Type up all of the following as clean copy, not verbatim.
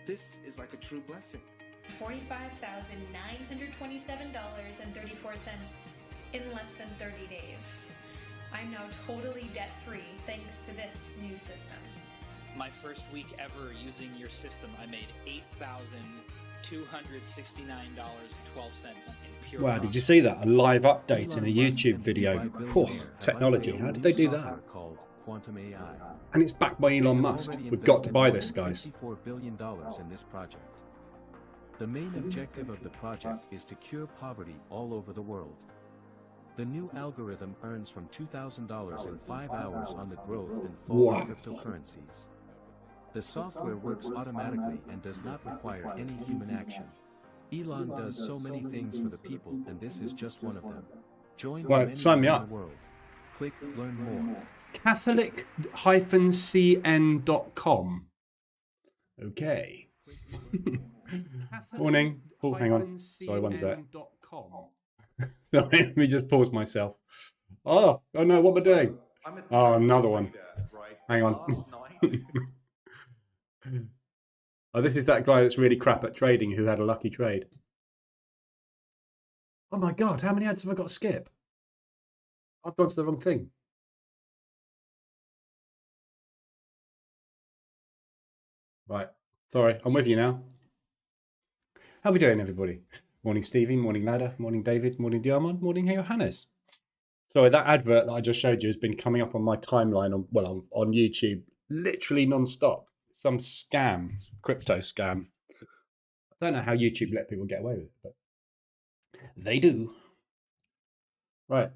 This is like a true blessing. $45,927.34 in less than 30 days. I'm now totally debt-free thanks to this new system. My first week ever using your system, I made $8,269.12 in pure Wow, profit. did you see that? A live update in a YouTube video. Technology, how did they do that? And it's backed by Elon Musk. We've got to buy this, guys. $54 billion in this project. The main objective of the project is to cure poverty all over the world. The new algorithm earns from $2,000 in 5 hours on the growth and fall of cryptocurrencies. The software works automatically and does not require any human action. Elon does so many things for the people, and this is just one of them. Join sign me up. the world. Click Learn More. Catholic-cn.com. Okay. Morning. Oh, hang on. Sorry, one sec. Sorry, let me just pause myself. Oh no, what am I doing? Oh, another one. Hang on. Oh, this is that guy that's really crap at trading who had a lucky trade. Oh my God, how many ads have I got to skip? I've gone to the wrong thing. Right, sorry, I'm with you now. How are we doing, everybody? Morning, Stevie, morning, Ladder, morning, David, morning, Diamond, morning, Johannes. Sorry, that advert that I just showed you has been coming up on my timeline on YouTube literally non-stop. Some scam, crypto scam. I don't know how YouTube let people get away with it, but they do. Right.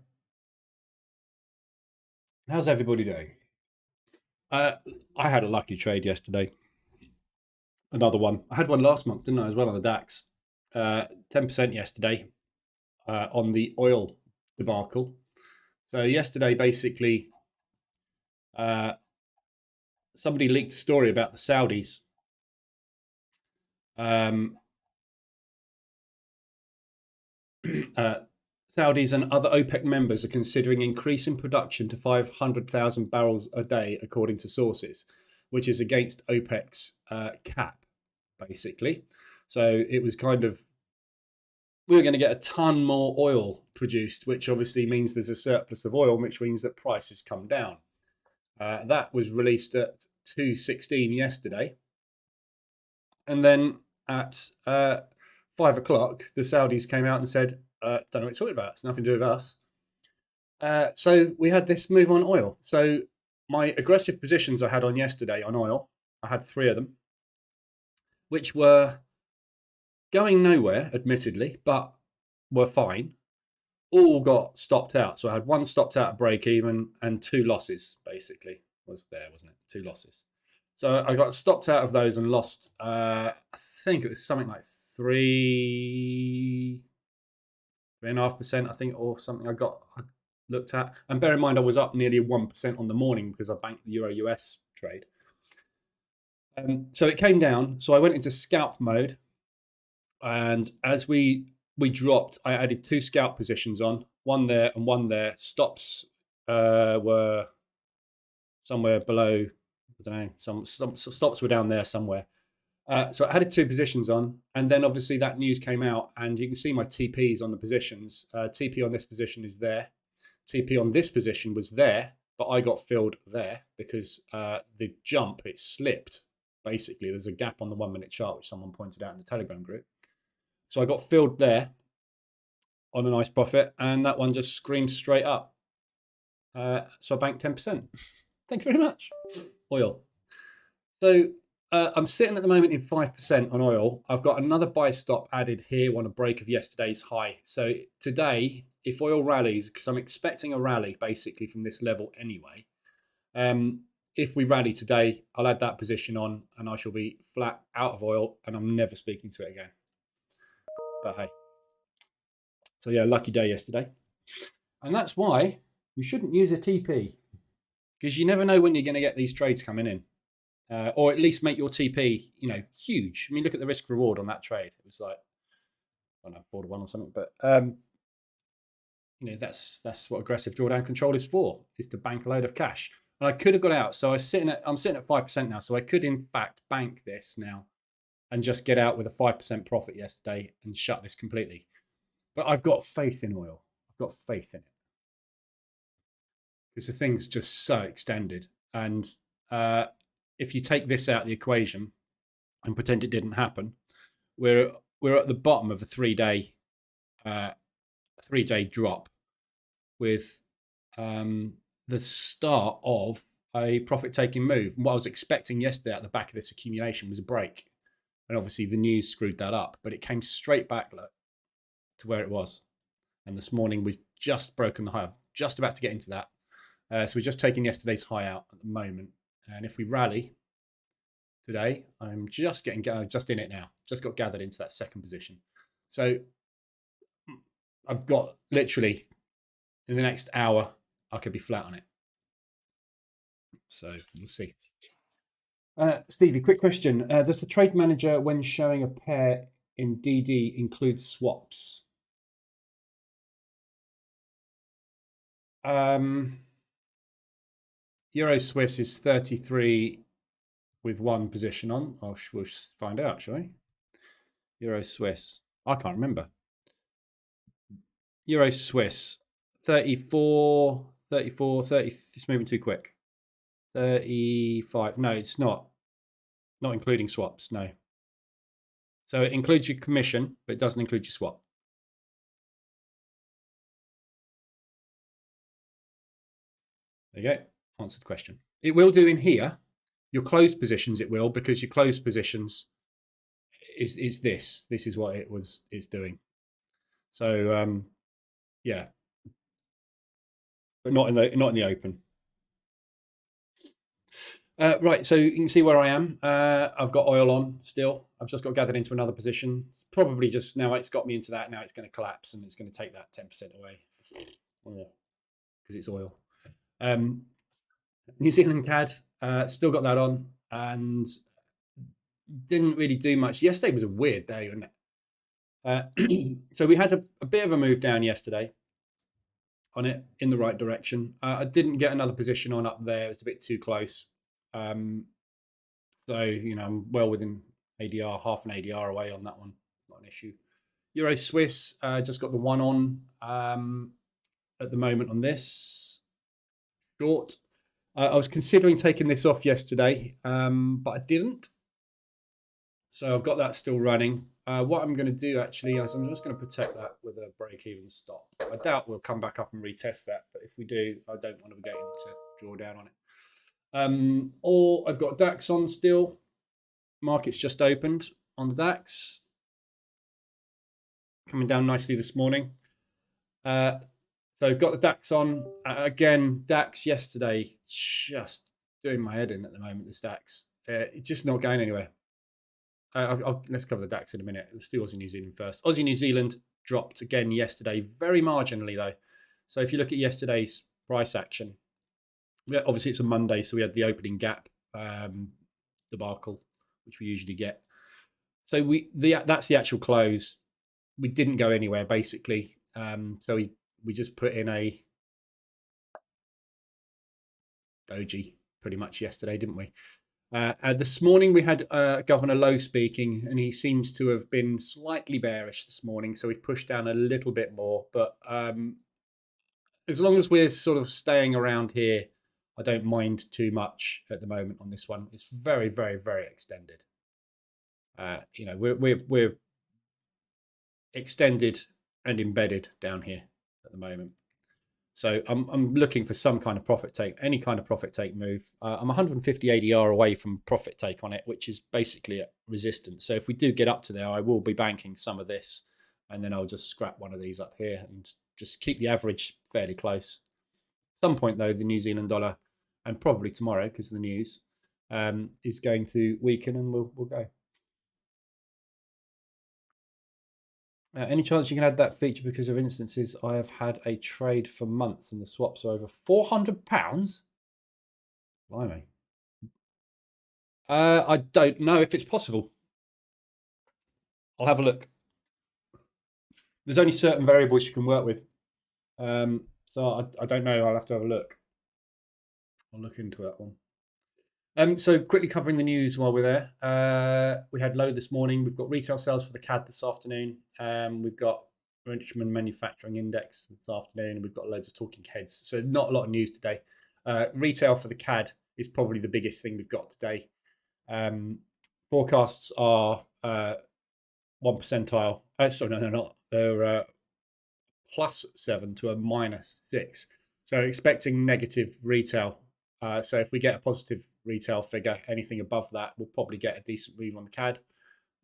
How's everybody doing? I had a lucky trade yesterday. Another one. I had one last month, didn't I, as well on the DAX. 10% yesterday on the oil debacle. So yesterday, basically, somebody leaked a story about the Saudis. Saudis and other OPEC members are considering increasing production to 500,000 barrels a day, according to sources, which is against OPEC's cap, basically. So it was kind of, we were going to get a ton more oil produced, which obviously means there's a surplus of oil, which means that prices come down. That was released at 2:16 yesterday. And then at 5 o'clock, the Saudis came out and said, don't know what you're talking about. It's nothing to do with us. So we had this move on oil. So my aggressive positions I had on yesterday on oil, I had 3 of them, which were going nowhere, admittedly, but were fine. All got stopped out. So I had 1 stopped out at break even and 2 losses, basically. Was there, wasn't it? 2 losses. So I got stopped out of those and lost, I think it was something like 3.5%, I think, or something I looked at. And bear in mind, I was up nearly 1% on the morning because I banked the Euro US trade. So it came down. So I went into scalp mode. And as we dropped, I added 2 scalp positions on, 1 there and 1 there. Stops were somewhere below, I don't know, some stops were down there somewhere. So I added 2 positions on, and then obviously that news came out, and you can see my TPs on the positions. TP on this position is there. TP on this position was there, but I got filled there because the jump, it slipped. Basically, there's a gap on the 1-minute chart, which someone pointed out in the Telegram group. So I got filled there on a nice profit, and that one just screamed straight up. So I banked 10%. Thanks very much. Oil. So I'm sitting at the moment in 5% on oil. I've got another buy stop added here on a break of yesterday's high. So today, if oil rallies, because I'm expecting a rally basically from this level anyway, if we rally today, I'll add that position on and I shall be flat out of oil and I'm never speaking to it again. But hey. So yeah, lucky day yesterday. And that's why you shouldn't use a TP, because you never know when you're going to get these trades coming in. Or at least make your TP, huge. I mean, look at the risk reward on that trade. It was like, I don't know, 4 to 1 or something. But, that's what aggressive drawdown control is for, is to bank a load of cash. And I could have got out. So I'm sitting at 5% now. So I could, in fact, bank this now and just get out with a 5% profit yesterday and shut this completely. But I've got faith in oil. I've got faith in it. Because the thing's just so extended. And if you take this out of the equation and pretend it didn't happen, we're at the bottom of a 3-day drop with the start of a profit-taking move. And what I was expecting yesterday at the back of this accumulation was a break. And obviously the news screwed that up, but it came straight back to where it was. And this morning we've just broken the high. I'm just about to get into that. So we're just taking yesterday's high out at the moment. And if we rally today, I'm just in it now. Just got gathered into that second position. So I've got literally in the next hour, I could be flat on it. So we'll see. Stevie, quick question. Does the trade manager, when showing a pair in DD, include swaps? Euro Swiss is 33 with one position on. We'll find out, shall we? Euro Swiss. I can't remember. Euro Swiss 34, 34, 30. It's moving too quick. 35. No, it's not. Not including swaps, no. So it includes your commission, but it doesn't include your swap. There you go. Answered the question. It will do in here. Your closed positions, it will, because your closed positions is this. This is what it's doing. So yeah. But not in the open. Right, so you can see where I am. I've got oil on still. I've just got gathered into another position. It's probably just now it's got me into that. Now it's going to collapse and it's going to take that 10% away because it's oil. New Zealand CAD, still got that on and didn't really do much. Yesterday was a weird day, wasn't it? So we had a bit of a move down yesterday on it in the right direction. I didn't get another position on up there. It was a bit too close. So, you know, I'm well within ADR, half an ADR away on that one. Not an issue. Euro Swiss, just got the one on at the moment on this. Short. I was considering taking this off yesterday, but I didn't. So I've got that still running. What I'm going to do actually is I'm just going to protect that with a break-even stop. I doubt we'll come back up and retest that, but if we do, I don't want to be getting to draw down on it. Or I've got DAX on still. Market's just opened on the DAX. Coming down nicely this morning. So I've got the DAX on. Again, DAX yesterday, just doing my head in at the moment, this DAX. It's just not going anywhere. Let's cover the DAX in a minute. Let's do Aussie New Zealand first. Aussie New Zealand dropped again yesterday, very marginally though. So if you look at yesterday's price action, obviously it's a Monday, so we had the opening gap debacle, which we usually get. So that's the actual close. We didn't go anywhere basically. So we just put in a doji pretty much yesterday, didn't we? This morning we had Governor Lowe speaking, and he seems to have been slightly bearish this morning. So we've pushed down a little bit more, but as long as we're sort of staying around here, I don't mind too much at the moment on this one. It's very, very, very extended. You know, we're extended and embedded down here at the moment. So I'm looking for some kind of profit take, any kind of profit take move. I'm 150 ADR away from profit take on it, which is basically at resistance. So if we do get up to there, I will be banking some of this, and then I'll just scrap one of these up here and just keep the average fairly close. At some point though, the New Zealand dollar, and probably tomorrow because of the news, is going to weaken, and we'll go. Any chance you can add that feature because of instances I have had a trade for months and the swaps are over £400? Blimey. I don't know if it's possible. I'll have a look. There's only certain variables you can work with. So I don't know. I'll have to have a look. I'll look into that one. So quickly covering the news while we're there. We had low this morning. We've got retail sales for the CAD this afternoon. We've got Richmond Manufacturing Index this afternoon, and we've got loads of talking heads. So not a lot of news today. Retail for the CAD is probably the biggest thing we've got today. Forecasts are 1 percentile. Sorry, no, they're not. They're +7 to a -6. So expecting negative retail. So if we get a positive retail figure, anything above that, we'll probably get a decent move on the CAD.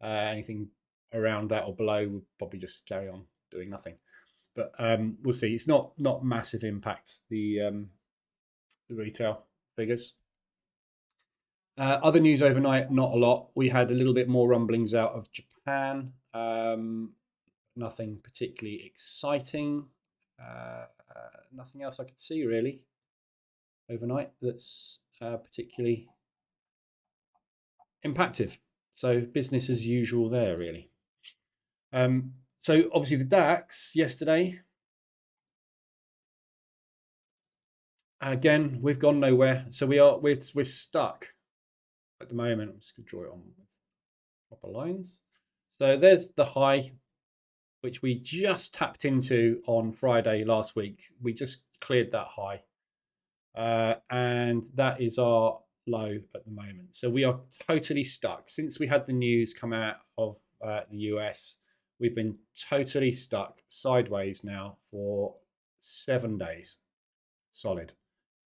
Anything around that or below, we'll probably just carry on doing nothing. But we'll see. It's not massive impacts, the retail figures. Other news overnight, not a lot. We had a little bit more rumblings out of Japan. Nothing particularly exciting. Nothing else I could see really overnight that's particularly impactive. So business as usual there really. So obviously the DAX yesterday, again, we've gone nowhere. So we're stuck at the moment. I'm just going to draw it on with proper lines. So there's the high, which we just tapped into on Friday last week. We just cleared that high. And that is our low at the moment. So we are totally stuck. Since we had the news come out of the US, we've been totally stuck sideways now for 7 days. Solid.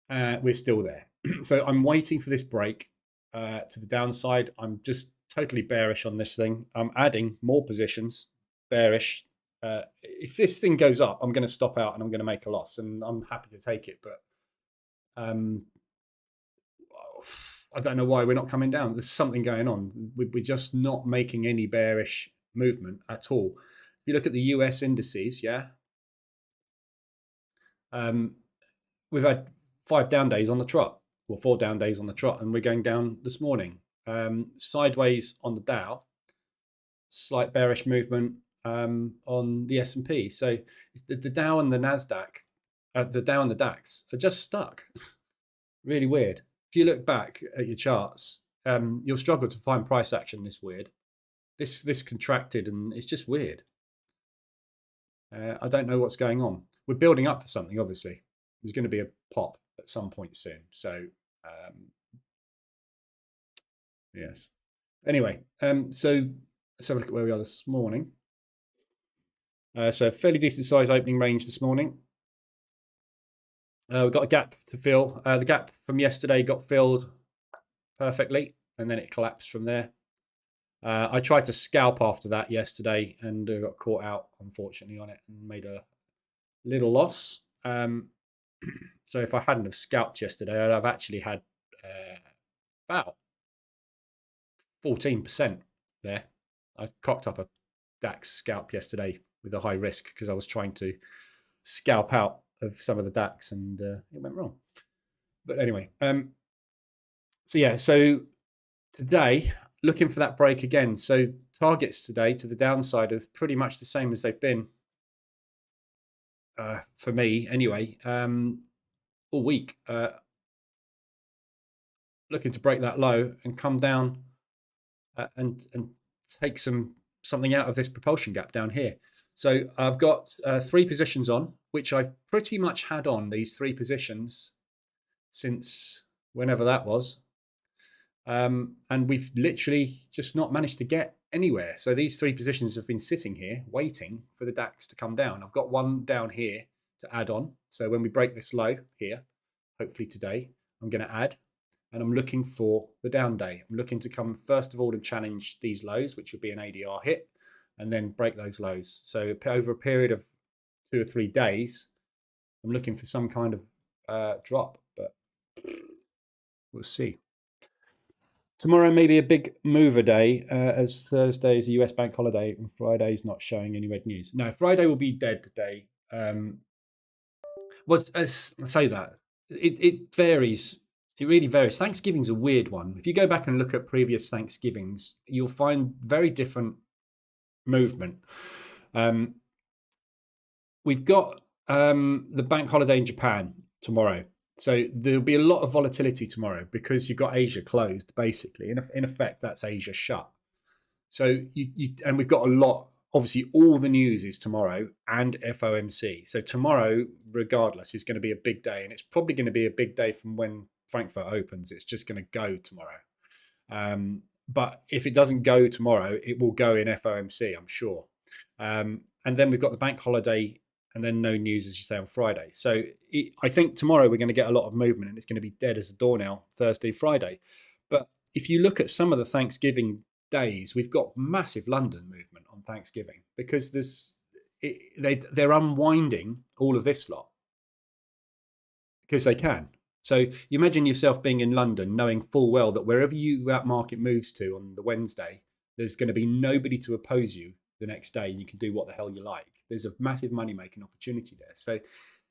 We're still there. So I'm waiting for this break to the downside. I'm just totally bearish on this thing. I'm adding more positions, bearish. If this thing goes up, I'm going to stop out and I'm going to make a loss, and I'm happy to take it. But I don't know why we're not coming down. There's something going on. We're just not making any bearish movement at all. If you look at the US indices, yeah, we've had 5 down days on the trot, or 4 down days on the trot, and we're going down this morning. Sideways on the Dow, slight bearish movement on the S&P. So the Dow and the Nasdaq, the Dow and the DAX are just stuck. Really weird. If you look back at your charts, you'll struggle to find price action this weird. This contracted, and it's just weird. I don't know what's going on. We're building up for something, obviously. There's going to be a pop at some point soon. So, yes. Anyway, so let's have a look at where we are this morning. So fairly decent size opening range this morning. We've got a gap to fill. The gap from yesterday got filled perfectly, and then it collapsed from there. I tried to scalp after that yesterday and got caught out, unfortunately, on it and made a little loss. So if I hadn't have scalped yesterday, I'd have actually had about 14% there. I cocked up a DAX scalp yesterday with a high risk because I was trying to scalp out of some of the DAX, and it went wrong. But anyway, so yeah, so today, looking for that break again. So targets today to the downside are pretty much the same as they've been for me anyway, all week. Looking to break that low and come down and take something out of this propulsion gap down here. So I've got 3 positions on, which I've pretty much had on these 3 positions since whenever that was. And we've literally just not managed to get anywhere. So these 3 positions have been sitting here waiting for the DAX to come down. I've got one down here to add on. So when we break this low here, hopefully today, I'm going to add. And I'm looking for the down day. I'm looking to come first of all and challenge these lows, which will be an ADR hit, and then break those lows. So over a period of 2 or 3 days, I'm looking for some kind of drop, but we'll see. Tomorrow may be a big mover day, as Thursday is a US bank holiday and Friday is not showing any red news. No, Friday will be dead day. Well, I say that. It varies. It really varies. Thanksgiving's a weird one. If you go back and look at previous Thanksgivings, you'll find very different movement. We've got the bank holiday in Japan tomorrow. So there'll be a lot of volatility tomorrow because you've got Asia closed, basically. In effect, that's Asia shut. So and we've got a lot. Obviously, all the news is tomorrow and FOMC. So tomorrow, regardless, is going to be a big day, and it's probably going to be a big day from when Frankfurt opens. It's just going to go tomorrow. But if it doesn't go tomorrow, it will go in FOMC, I'm sure. And then we've got the bank holiday, and then no news, as you say, on Friday. So I think tomorrow we're going to get a lot of movement, and it's going to be dead as a doornail Thursday, Friday. But if you look at some of the Thanksgiving days, we've got massive London movement on Thanksgiving because they're unwinding all of this lot because they can. So you imagine yourself being in London, knowing full well that wherever that market moves to on the Wednesday, there's going to be nobody to oppose you the next day, and you can do what the hell you like. There's a massive money-making opportunity there. So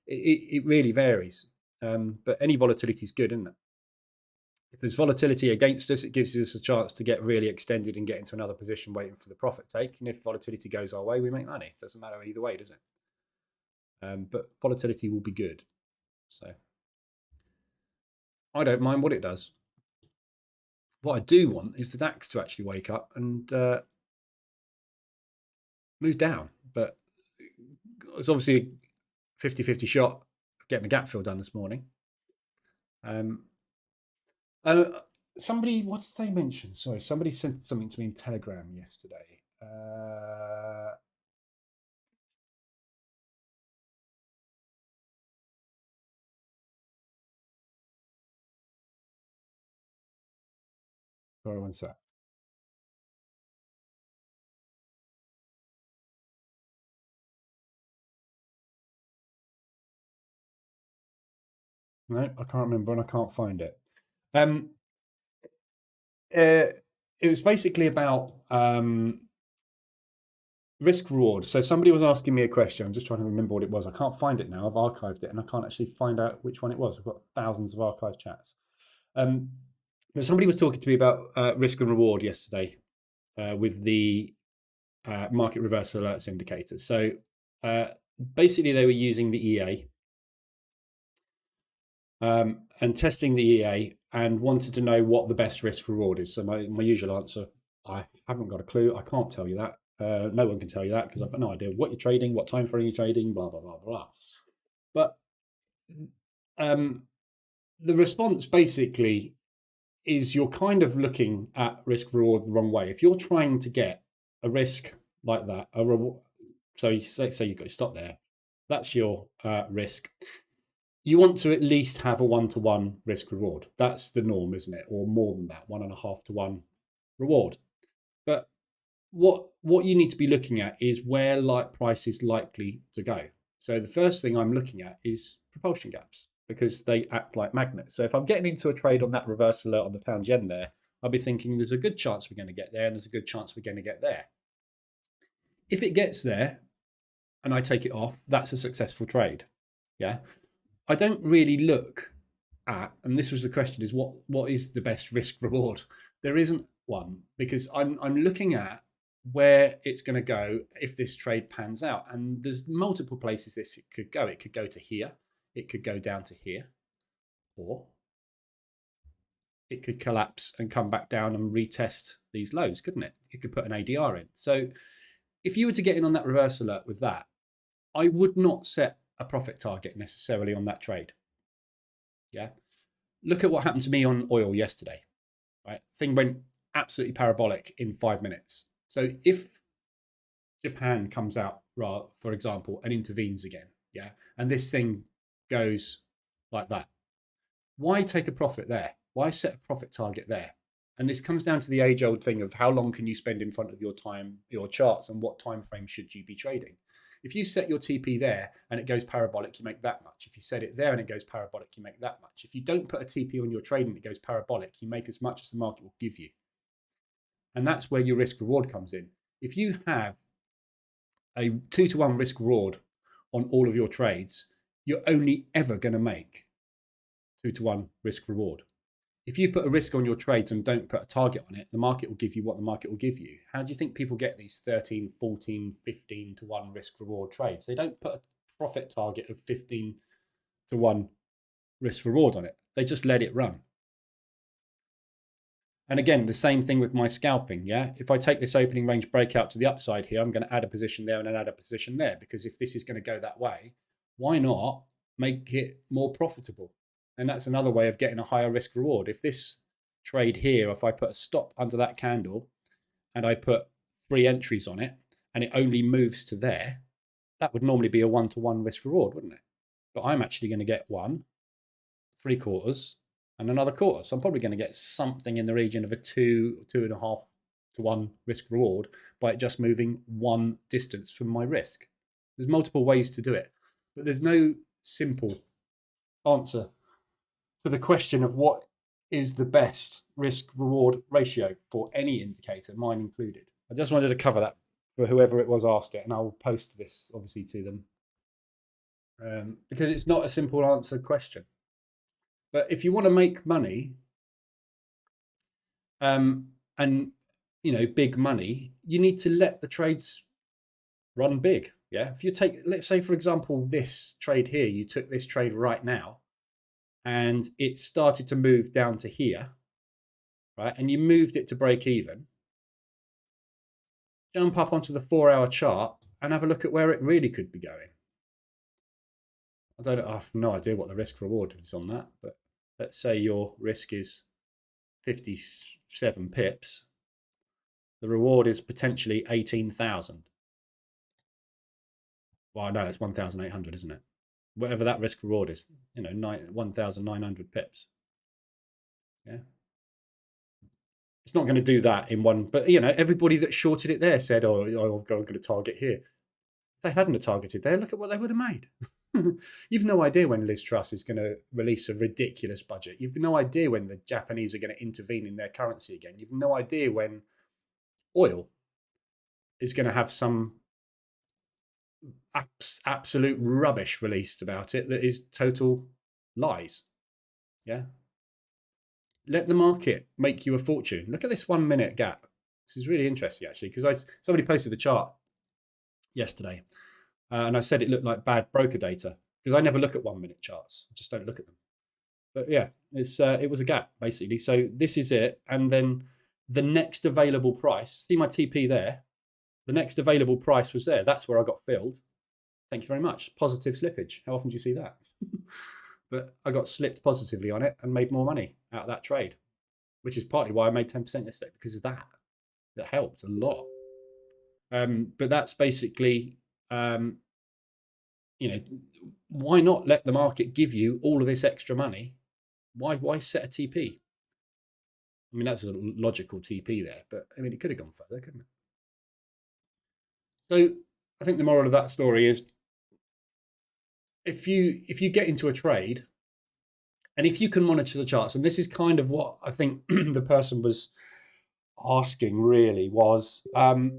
it really varies. But any volatility is good, isn't it? If there's volatility against us, it gives us a chance to get really extended and get into another position waiting for the profit take. And if volatility goes our way, we make money. It doesn't matter either way, does it? But volatility will be good. So I don't mind what it does. What I do want is the DAX to actually wake up and move down. But it's obviously a 50-50 shot of getting the gap fill done this morning. Somebody, what did they mention? Sorry, somebody sent something to me in Telegram yesterday. Sorry, one sec. No, I can't remember and I can't find it. It was basically about risk reward. So somebody was asking me a question. I'm just trying to remember what it was. I can't find it now. I've archived it and I can't actually find out which one it was. I've got thousands of archived chats. But somebody was talking to me about risk and reward yesterday with the market reversal alerts indicator. So basically they were using the EA and testing the EA and wanted to know what the best risk reward is. So my usual answer, I haven't got a clue. I can't tell you that. No one can tell you that because I've got no idea what you're trading, what time frame you're trading, blah, blah, blah, blah. But the response basically is you're kind of looking at risk reward the wrong way. If you're trying to get a risk like that, a reward, so let's say you've got to stop there, that's your risk. You want to at least have a 1-to-1 risk reward. That's the norm, isn't it? Or more than that, 1.5-to-1 reward. But what you need to be looking at is where price is likely to go. So the first thing I'm looking at is propulsion gaps because they act like magnets. So if I'm getting into a trade on that reverse alert on the pound yen there, I'll be thinking there's a good chance we're going to get there and there's a good chance we're going to get there. If it gets there and I take it off, that's a successful trade. Yeah. I don't really look at, and this was the question, is what is the best risk reward? There isn't one because I'm looking at where it's going to go if this trade pans out. And there's multiple places this could go. It could go to here. It could go down to here. Or it could collapse and come back down and retest these lows, couldn't it? It could put an ADR in. So if you were to get in on that reverse alert with that, I would not set a profit target necessarily on that trade. Yeah. Look at what happened to me on oil yesterday. Right. Thing went absolutely parabolic in 5 minutes. So if Japan comes out, for example, and intervenes again, yeah, and this thing goes like that, why take a profit there? Why set a profit target there? And this comes down to the age-old thing of how long can you spend in front of your charts and what time frame should you be trading. If you set your TP there and it goes parabolic, you make that much. If you set it there and it goes parabolic, you make that much. If you don't put a TP on your trade and it goes parabolic, you make as much as the market will give you. And that's where your risk reward comes in. If you have a 2-to-1 risk reward on all of your trades, you're only ever going to make 2-to-1 risk reward. If you put a risk on your trades and don't put a target on it, the market will give you what the market will give you. How do you think people get these 13, 14, 15-to-1 risk reward trades? They don't put a profit target of 15-to-1 risk reward on it. They just let it run. And again, the same thing with my scalping. Yeah, if I take this opening range breakout to the upside here, I'm going to add a position there and then add a position there, because if this is going to go that way, why not make it more profitable? And that's another way of getting a higher risk reward. If this trade here, if I put a stop under that candle and I put 3 entries on it and it only moves to there, that would normally be a 1-to-1 risk reward, wouldn't it? But I'm actually going to get 1, 3/4, and another quarter. So I'm probably going to get something in the region of a 2.5 to 1 risk reward by it just moving 1 distance from my risk. There's multiple ways to do it, but there's no simple answer to the question of what is the best risk reward ratio for any indicator, mine included. I just wanted to cover that for whoever it was asked it, and I'll post this obviously to them, because it's not a simple answer question. But if you want to make money, and big money, you need to let the trades run big. Yeah. If you take, let's say for example, this trade here, you took this trade right now, and it started to move down to here, right? And you moved it to break even. Jump up onto the 4-hour chart and have a look at where it really could be going. I have no idea what the risk reward is on that, but let's say your risk is 57 pips. The reward is potentially 18,000. Well, no, it's 1,800, isn't it? Whatever that risk reward is, 1,900 pips. Yeah. It's not going to do that in one, but everybody that shorted it there said, oh, I'm going to target here. If they hadn't have targeted there, look at what they would have made. You've no idea when Liz Truss is going to release a ridiculous budget. You've no idea when the Japanese are going to intervene in their currency again. You've no idea when oil is going to have some absolute rubbish released about it that is total lies. Yeah. Let the market make you a fortune. Look at this 1 minute gap. This is really interesting actually, because somebody posted the chart yesterday, and I said it looked like bad broker data because I never look at 1 minute charts. I just don't look at them. But yeah, it was a gap basically. So this is it, and then the next available price. See my TP there. The next available price was there. That's where I got filled. Thank you very much. Positive slippage. How often do you see that? But I got slipped positively on it and made more money out of that trade, which is partly why I made 10% yesterday, because of that. That helped a lot. But that's basically, why not let the market give you all of this extra money? Why set a TP? I mean, that's a logical TP there, but I mean, it could have gone further, couldn't it? So I think the moral of that story is, if you get into a trade, and if you can monitor the charts, and this is kind of what I think the person was asking really was, I'm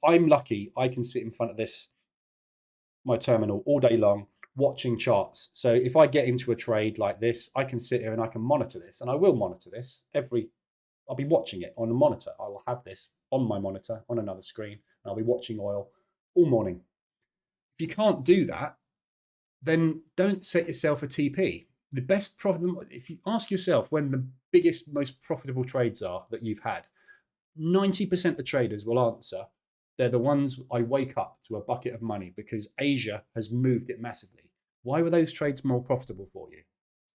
lucky I can sit in front of my terminal all day long watching charts. So if I get into a trade like this, I can sit here and I can monitor this, and I will monitor this I'll be watching it on a monitor. I will have this on my monitor on another screen, and I'll be watching oil all morning. If you can't do that, then don't set yourself a TP. The best profit, if you ask yourself when the biggest, most profitable trades are that you've had, 90% of traders will answer, they're the ones I wake up to a bucket of money because Asia has moved it massively. Why were those trades more profitable for you?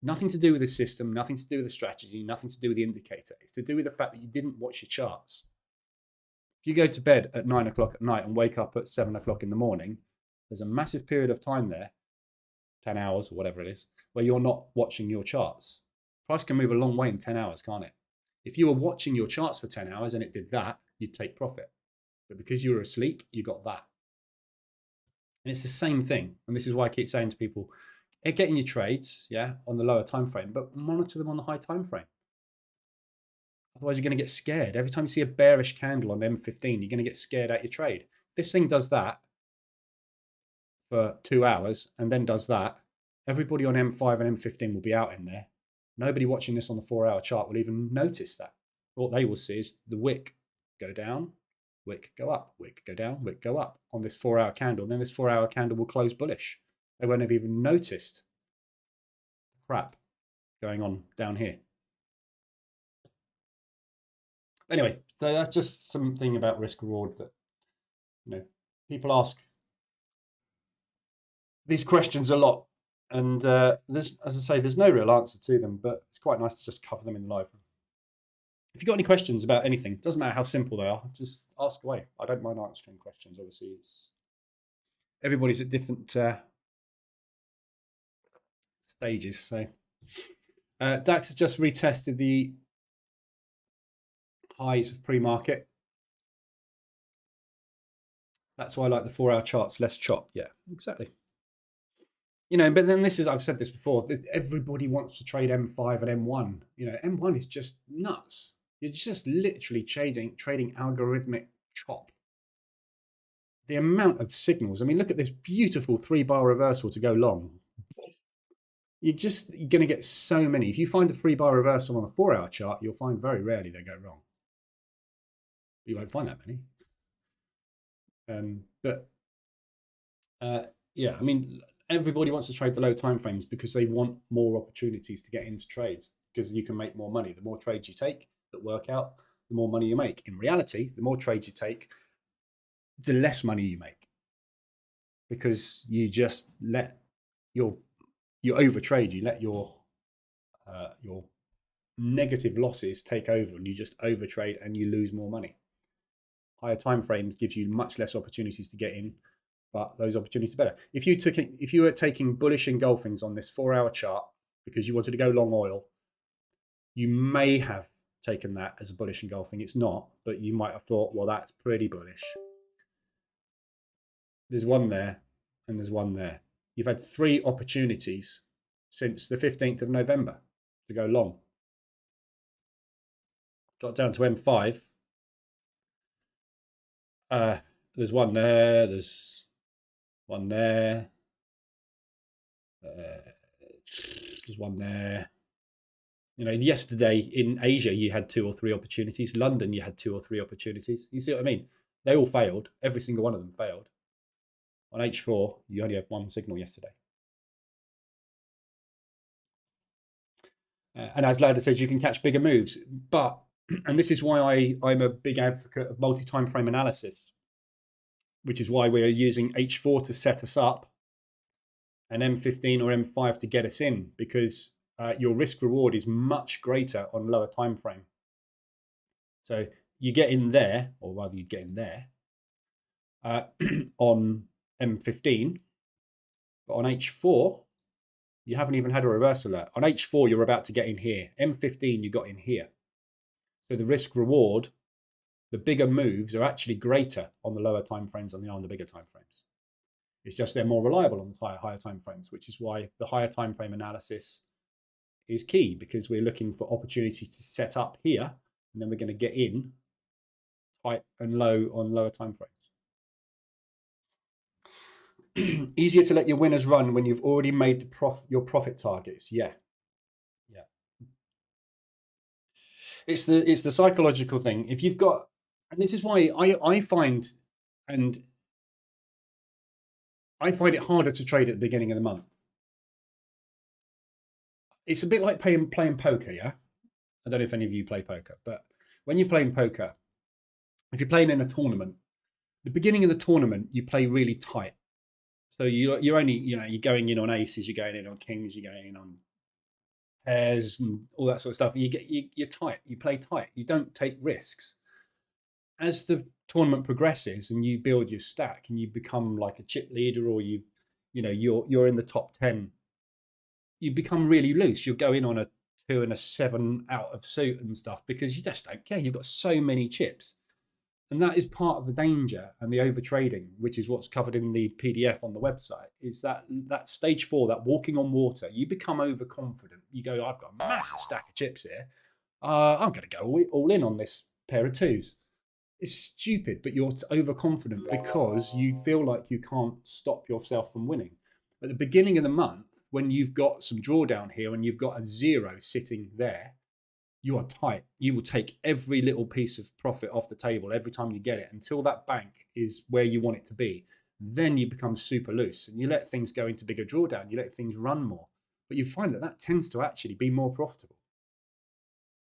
Nothing to do with the system, nothing to do with the strategy, nothing to do with the indicator. It's to do with the fact that you didn't watch your charts. If you go to bed at 9 o'clock at night and wake up at 7 o'clock in the morning, there's a massive period of time there, 10 hours or whatever it is, where you're not watching your charts. Price can move a long way in 10 hours, can't it? If you were watching your charts for 10 hours and it did that, you'd take profit. But because you were asleep, you got that. And it's the same thing. And this is why I keep saying to people, get in your trades, on the lower time frame, but monitor them on the high time frame. Otherwise, you're going to get scared. Every time you see a bearish candle on M15, you're going to get scared out your trade. If this thing does that for 2 hours and then does that, everybody on M5 and M15 will be out in there. Nobody watching this on the 4-hour chart will even notice that. What they will see is the wick go down, wick go up, wick go down, wick go up on this 4-hour candle. And then this 4-hour candle will close bullish. They won't have even noticed crap going on down here. Anyway, so that's just something about risk reward that, you know, people ask these questions a lot, and there's, as I say, there's no real answer to them, but it's quite nice to just cover them in live. If you've got any questions about anything, doesn't matter how simple they are, just ask away. I don't mind answering questions. Obviously, everybody's at different stages. So DAX has just retested the highs of pre-market. That's why I like the 4-hour charts, less chop. Yeah, exactly. You know, but then this is, I've said this before, everybody wants to trade M5 and M1. You know, M1 is just nuts. You're just literally trading algorithmic chop. The amount of signals. I mean, look at this beautiful 3-bar reversal to go long. You're going to get so many. If you find a 3-bar reversal on a 4-hour chart, you'll find very rarely they go wrong. You won't find that many. Yeah, I mean, everybody wants to trade the low time frames because they want more opportunities to get into trades, because you can make more money. The more trades you take that work out, the more money you make. In reality, the more trades you take, the less money you make, because you just let you overtrade. You let your negative losses take over, and you just overtrade and you lose more money. Higher time frames gives you much less opportunities to get in, but those opportunities are better. If you were taking bullish engulfings on this 4-hour chart because you wanted to go long oil, you may have taken that as a bullish engulfing. It's not, but you might have thought, well, that's pretty bullish. There's one there and there's one there. You've had 3 opportunities since the 15th of November to go long. Got down to M5. There's one there, there's one there, there's one there. You know, yesterday in Asia, you had 2 or 3 opportunities. London, you had 2 or 3 opportunities. You see what I mean? They all failed. Every single one of them failed. On H4, you only had 1 signal yesterday. And as Lauda says, you can catch bigger moves. But, and this is why I'm a big advocate of multi-time frame analysis, which is why we're using H4 to set us up and M15 or M5 to get us in, because your risk reward is much greater on lower time frame. So you get in there, or rather you get in there on M15, but on H4, you haven't even had a reversal alert. On H4, you're about to get in here. M15, you got in here. So the risk reward, the bigger moves are actually greater on the lower time frames than they are on the bigger time frames. It's just they're more reliable on the higher time frames, which is why the higher time frame analysis is key, because we're looking for opportunities to set up here, and then we're going to get in tight and low on lower time frames. Easier to let your winners run when you've already made your profit targets. Yeah. It's the psychological thing. If you've got, and this is why I find it harder to trade at the beginning of the month. It's a bit like playing poker, yeah? I don't know if any of you play poker, but when you're playing poker, if you're playing in a tournament, the beginning of the tournament, you play really tight. So you're only, you're going in on aces, you're going in on kings, you're going in on pairs and all that sort of stuff. You're tight, you play tight, you don't take risks. As the tournament progresses and you build your stack and you become like a chip leader, or you're in the top 10, you become really loose. You'll go in on a 2 and a 7 out of suit and stuff because you just don't care. You've got so many chips. And that is part of the danger and the overtrading, which is what's covered in the PDF on the website, is that stage 4, that walking on water. You become overconfident. You go, I've got a massive stack of chips here. I'm going to go all in on this pair of 2s. It's stupid, but you're overconfident because you feel like you can't stop yourself from winning. At the beginning of the month, when you've got some drawdown here and you've got a 0 sitting there, you are tight. You will take every little piece of profit off the table every time you get it until that bank is where you want it to be. Then you become super loose and you let things go into bigger drawdown. You let things run more. but you find that tends to actually be more profitable.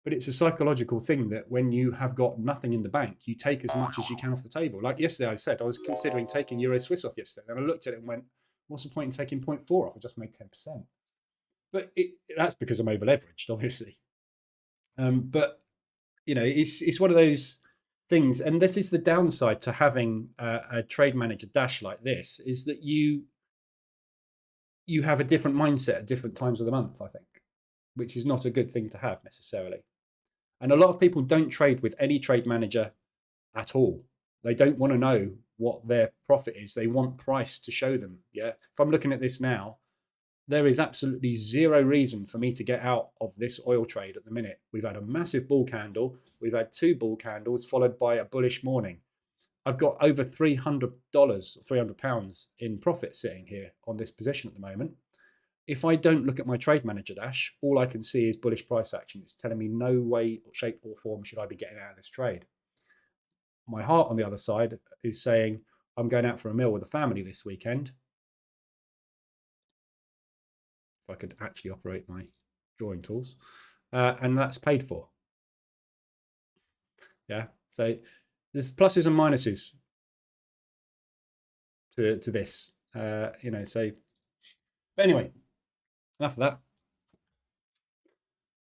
But it's a psychological thing that when you have got nothing in the bank, you take as much as you can off the table. Like yesterday, I said I was considering taking Euro Swiss off yesterday. Then I looked at it and went, what's the point in taking 0.4 off? I just made 10%. But that's because I'm over leveraged, obviously. But it's one of those things, and this is the downside to having a trade manager dash like this, is that you have a different mindset at different times of the month, I think, which is not a good thing to have necessarily. And a lot of people don't trade with any trade manager at all. They don't want to know what their profit is. They want price to show them. Yeah. If I'm looking at this now, there is absolutely zero reason for me to get out of this oil trade at the minute. We've had a massive bull candle. We've had 2 bull candles followed by a bullish morning. I've got over $300, £300 in profit sitting here on this position at the moment. If I don't look at my trade manager dash, all I can see is bullish price action. It's telling me no way, shape or form should I be getting out of this trade. My heart on the other side is saying I'm going out for a meal with the family this weekend. If I could actually operate my drawing tools, and that's paid for. Yeah, so there's pluses and minuses to this, so, but anyway, enough of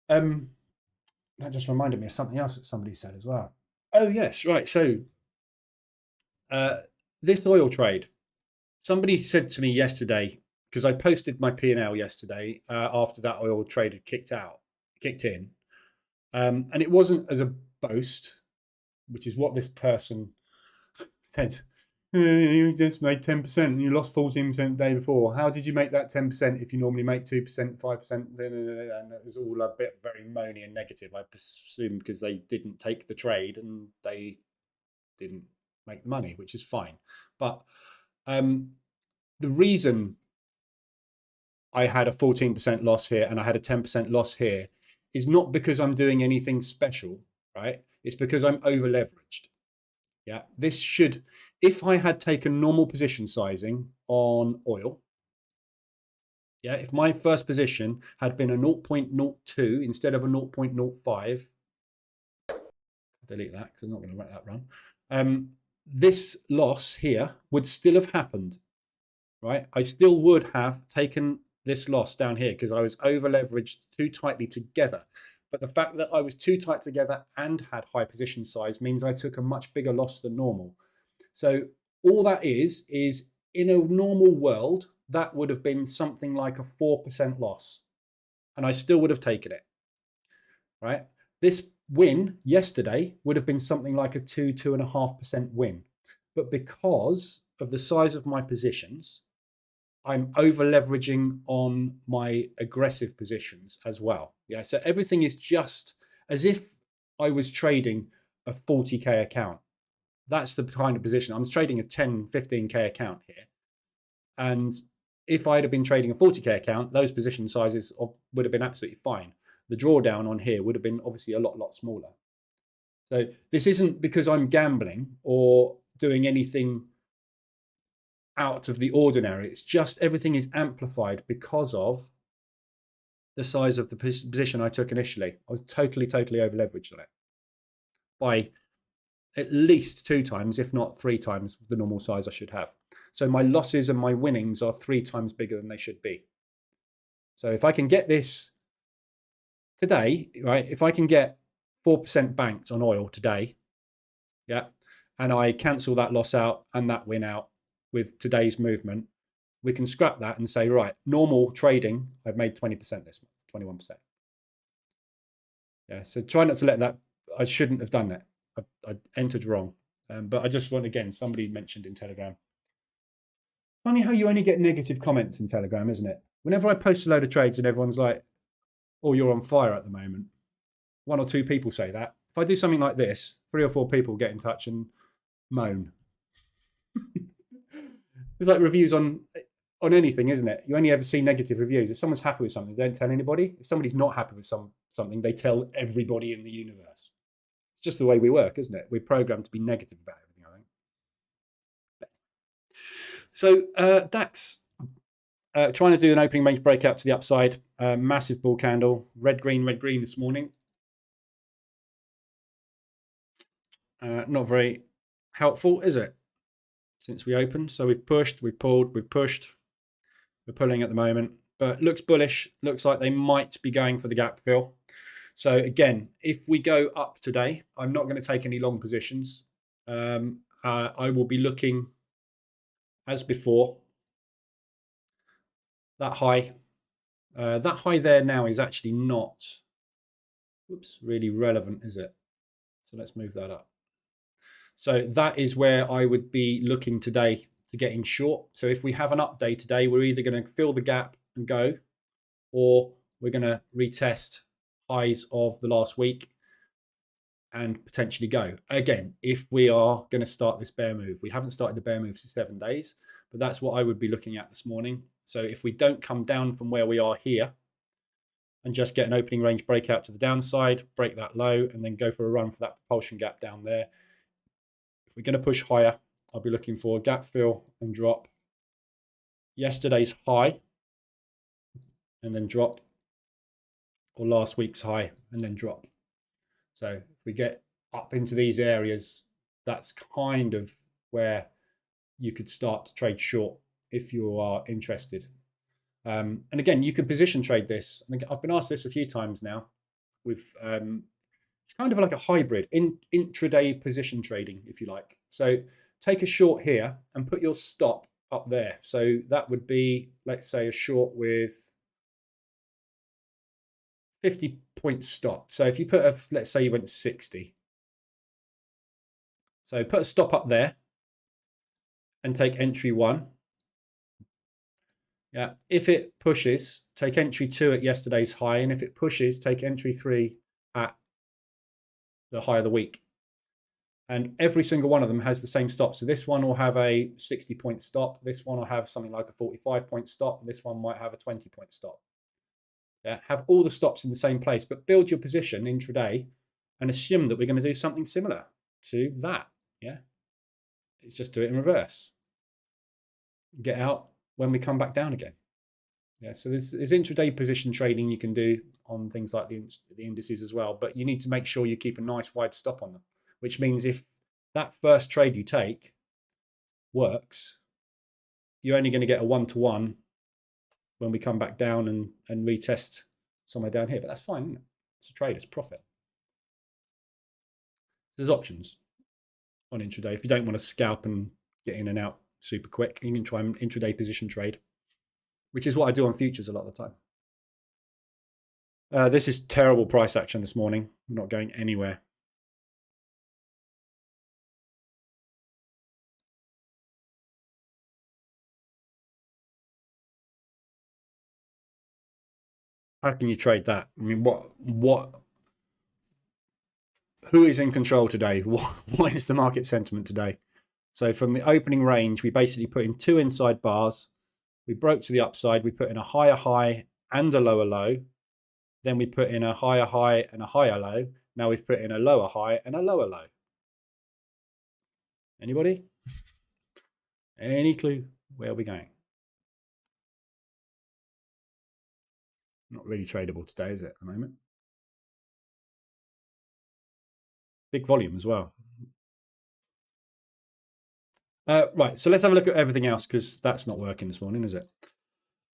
that. That just reminded me of something else that somebody said as well. Oh yes, right. So this oil trade, somebody said to me yesterday, because I posted my P&L yesterday after that oil trade had kicked in, and it wasn't as a boast, which is what this person said. You just made 10% and you lost 14% the day before. How did you make that 10% if you normally make 2%, 5%? And it was all a bit very moany and negative, I presume, because they didn't take the trade and they didn't make the money, which is fine. But the reason I had a 14% loss here and I had a 10% loss here is not because I'm doing anything special, right? It's because I'm over leveraged. Yeah, this should, if I had taken normal position sizing on oil, yeah, if my first position had been a 0.02 instead of a 0.05, delete that because I'm not going to let that run. This loss here would still have happened, right? I still would have taken this loss down here because I was over leveraged too tightly together. But the fact that I was too tight together and had high position size means I took a much bigger loss than normal. So all that is in a normal world, that would have been something like a 4% loss. And I still would have taken it, right? This win yesterday would have been something like a 2.5% win. But because of the size of my positions, I'm over leveraging on my aggressive positions as well. Yeah, so everything is just as if I was trading a 40k account. That's the kind of position. I'm trading a 10, 15k account here. And if I'd have been trading a 40k account, those position sizes would have been absolutely fine. The drawdown on here would have been obviously a lot smaller. So this isn't because I'm gambling or doing anything out of the ordinary. It's just everything is amplified because of the size of the position I took initially. I was totally over leveraged on it by at least 2 times, if not 3 times the normal size I should have. So my losses and my winnings are 3 times bigger than they should be. So if I can get this today, right, if I can get 4% banked on oil today, yeah, and I cancel that loss out and that win out with today's movement, we can scrap that and say, right, normal trading, I've made 20% this month, 21%. Yeah, so try not to let that, I shouldn't have done that. I entered wrong. But I just want, again, somebody mentioned in Telegram. Funny how you only get negative comments in Telegram, isn't it? Whenever I post a load of trades and everyone's like, oh, you're on fire at the moment. 1 or 2 people say that. If I do something like this, 3 or 4 people get in touch and moan. It's like reviews on anything, isn't it? You only ever see negative reviews. If someone's happy with something, they don't tell anybody. If somebody's not happy with something, they tell everybody in the universe. It's just the way we work, isn't it? We're programmed to be negative about everything, I think. So DAX. trying to do an opening range breakout to the upside. Massive bull candle, red green this morning. Not very helpful, is it? Since we opened, so we've pushed, we've pulled, we've pushed. We're pulling at the moment, but looks bullish. Looks like they might be going for the gap fill. So again, if we go up today, I'm not going to take any long positions. I will be looking, as before, that high. That high there now is actually not, really relevant, is it? So let's move that up. So that is where I would be looking today to get in short. So if we have an up day today, we're either going to fill the gap and go, or we're going to retest highs of the last week and potentially go. Again, if we are going to start this bear move, we haven't started the bear move for 7 days, but that's what I would be looking at this morning. So if we don't come down from where we are here and just get an opening range breakout to the downside, break that low, and then go for a run for that propulsion gap down there. If we're going to push higher, I'll be looking for a gap fill and drop yesterday's high and then drop, or last week's high and then drop. So if we get up into these areas, that's kind of where you could start to trade short if you are interested. And again, you can position trade this. And I've been asked this a few times now. With it's kind of like a hybrid intraday position trading, if you like. So take a short here and put your stop up there. So that would be, let's say, a short with 50-point stop. So if you put a, let's say you went 60. So put a stop up there and take entry 1. Yeah, if it pushes, take entry 2 at yesterday's high, and if it pushes, take entry 3 at the high of the week. And every single one of them has the same stop. So this one will have a 60-point stop. This one will have something like a 45-point stop. And this one might have a 20-point stop. Yeah, have all the stops in the same place, but build your position intraday and assume that we're going to do something similar to that. Yeah, it's just do it in reverse. Get out when we come back down again. Yeah, so there's intraday position trading you can do on things like the indices as well, but you need to make sure you keep a nice wide stop on them, which means if that first trade you take works, you're only going to get a 1-to-1 when we come back down and retest somewhere down here, but that's fine, isn't it? It's a trade, it's profit. There's options on intraday. If you don't want to scalp and get in and out super quick, you can try an intraday position trade, which is what I do on futures a lot of the time. This is terrible price action this morning. I'm not going anywhere. How can you trade that? I mean, who is in control today? What is the market sentiment today? So from the opening range, we basically put in 2 inside bars. We broke to the upside. We put in a higher high and a lower low. Then we put in a higher high and a higher low. Now we've put in a lower high and a lower low. Anybody? Any clue where are we going? Not really tradable today, is it, at the moment? Big volume as well. Right, so let's have a look at everything else, because that's not working this morning, is it?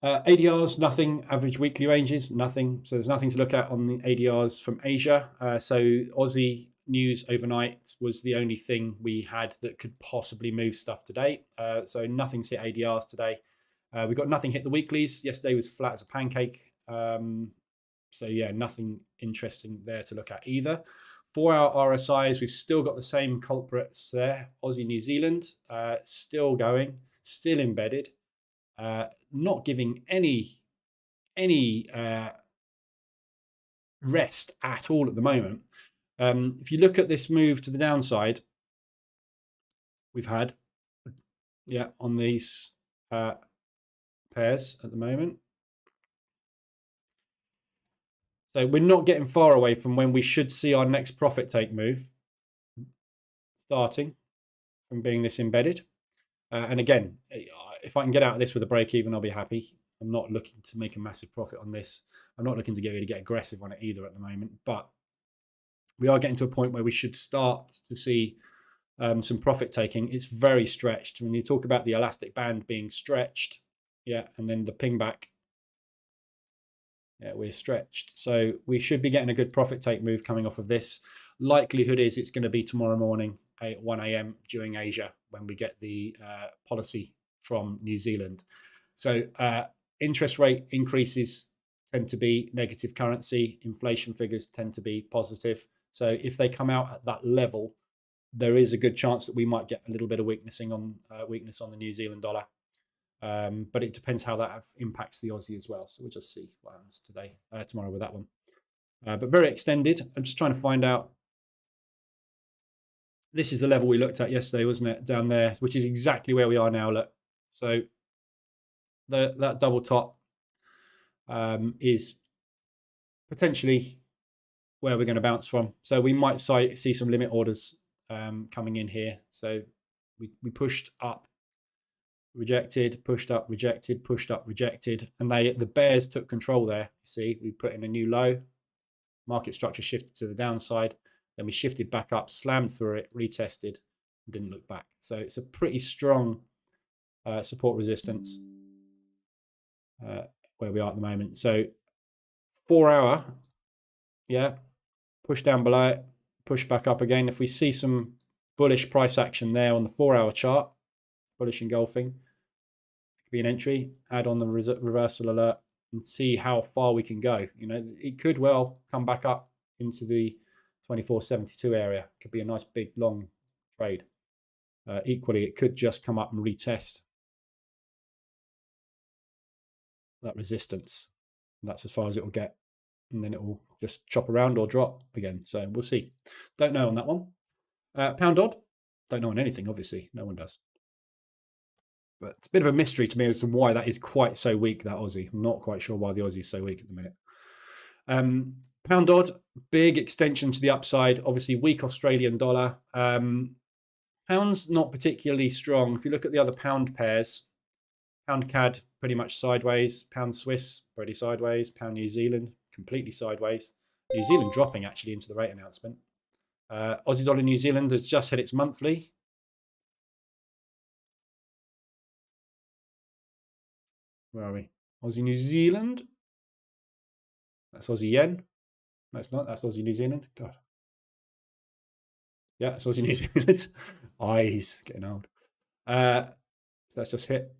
ADRs, nothing. Average weekly ranges, nothing. So there's nothing to look at on the ADRs from Asia. So Aussie news overnight was the only thing we had that could possibly move stuff today. So nothing's hit ADRs today. We got nothing hit the weeklies. Yesterday was flat as a pancake. So yeah, nothing interesting there to look at either. For our RSIs, we've still got the same culprits there. Aussie, New Zealand, still going, still embedded, not giving any rest at all at the moment. If you look at this move to the downside, we've had, yeah, on these pairs at the moment. So we're not getting far away from when we should see our next profit take move, starting from being this embedded. And again, if I can get out of this with a break even, I'll be happy. I'm not looking to make a massive profit on this. I'm not looking to really get aggressive on it either at the moment, but we are getting to a point where we should start to see some profit taking. It's very stretched. When you talk about the elastic band being stretched, yeah, and then the ping back, yeah, we're stretched. So we should be getting a good profit take move coming off of this. Likelihood is it's going to be tomorrow morning at 1 a.m. during Asia when we get the policy from New Zealand. So interest rate increases tend to be negative currency. Inflation figures tend to be positive. So if they come out at that level, there is a good chance that we might get a little bit of weakness on the New Zealand dollar. But it depends how that impacts the Aussie as well. So we'll just see what happens tomorrow with that one. But very extended. I'm just trying to find out. This is the level we looked at yesterday, wasn't it? Down there, which is exactly where we are now. Look, so that double top is potentially where we're going to bounce from. So we might see some limit orders coming in here. So we pushed up, rejected, pushed up, rejected, pushed up, rejected, and the bears took control there. See, we put in a new low. Market structure shifted to the downside. Then we shifted back up, slammed through it, retested, and didn't look back. So it's a pretty strong support resistance where we are at the moment. So 4 hour, yeah, push down below it, push back up again. If we see some bullish price action there on the 4 hour chart, bullish engulfing, it could be an entry. Add on the reversal alert and see how far we can go. You know, it could well come back up into the 24.72 area. Could be a nice big long trade. Equally, it could just come up and retest that resistance. And that's as far as it will get, and then it will just chop around or drop again. So we'll see. Don't know on that one. Pound odd. Don't know on anything, obviously. No one does. But it's a bit of a mystery to me as to why that is quite so weak, that Aussie. I'm not quite sure why the Aussie is so weak at the minute. Pound odd, big extension to the upside. Obviously, weak Australian dollar. Pound's not particularly strong. If you look at the other pound pairs, pound CAD pretty much sideways. Pound Swiss pretty sideways. Pound New Zealand completely sideways. New Zealand dropping actually into the rate announcement. Aussie dollar New Zealand has just hit its monthly. Where are we? Aussie New Zealand. That's Aussie yen. No, it's not. That's Aussie New Zealand. God. Yeah, it's Aussie New Zealand. Eyes getting old. So that's just hit.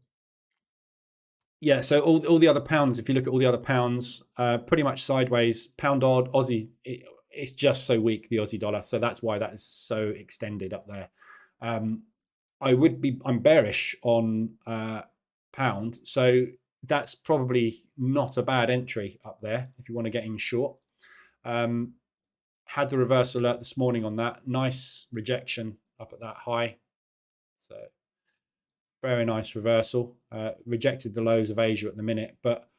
Yeah, so all the other pounds, if you look at all the other pounds, pretty much sideways. Pound odd, Aussie, it's just so weak, the Aussie dollar. So that's why that is so extended up there. I'm bearish on pound. So that's probably not a bad entry up there if you want to get in short. Had the reverse alert this morning on that. Nice rejection up at that high. So very nice reversal. Rejected the lows of Asia at the minute, but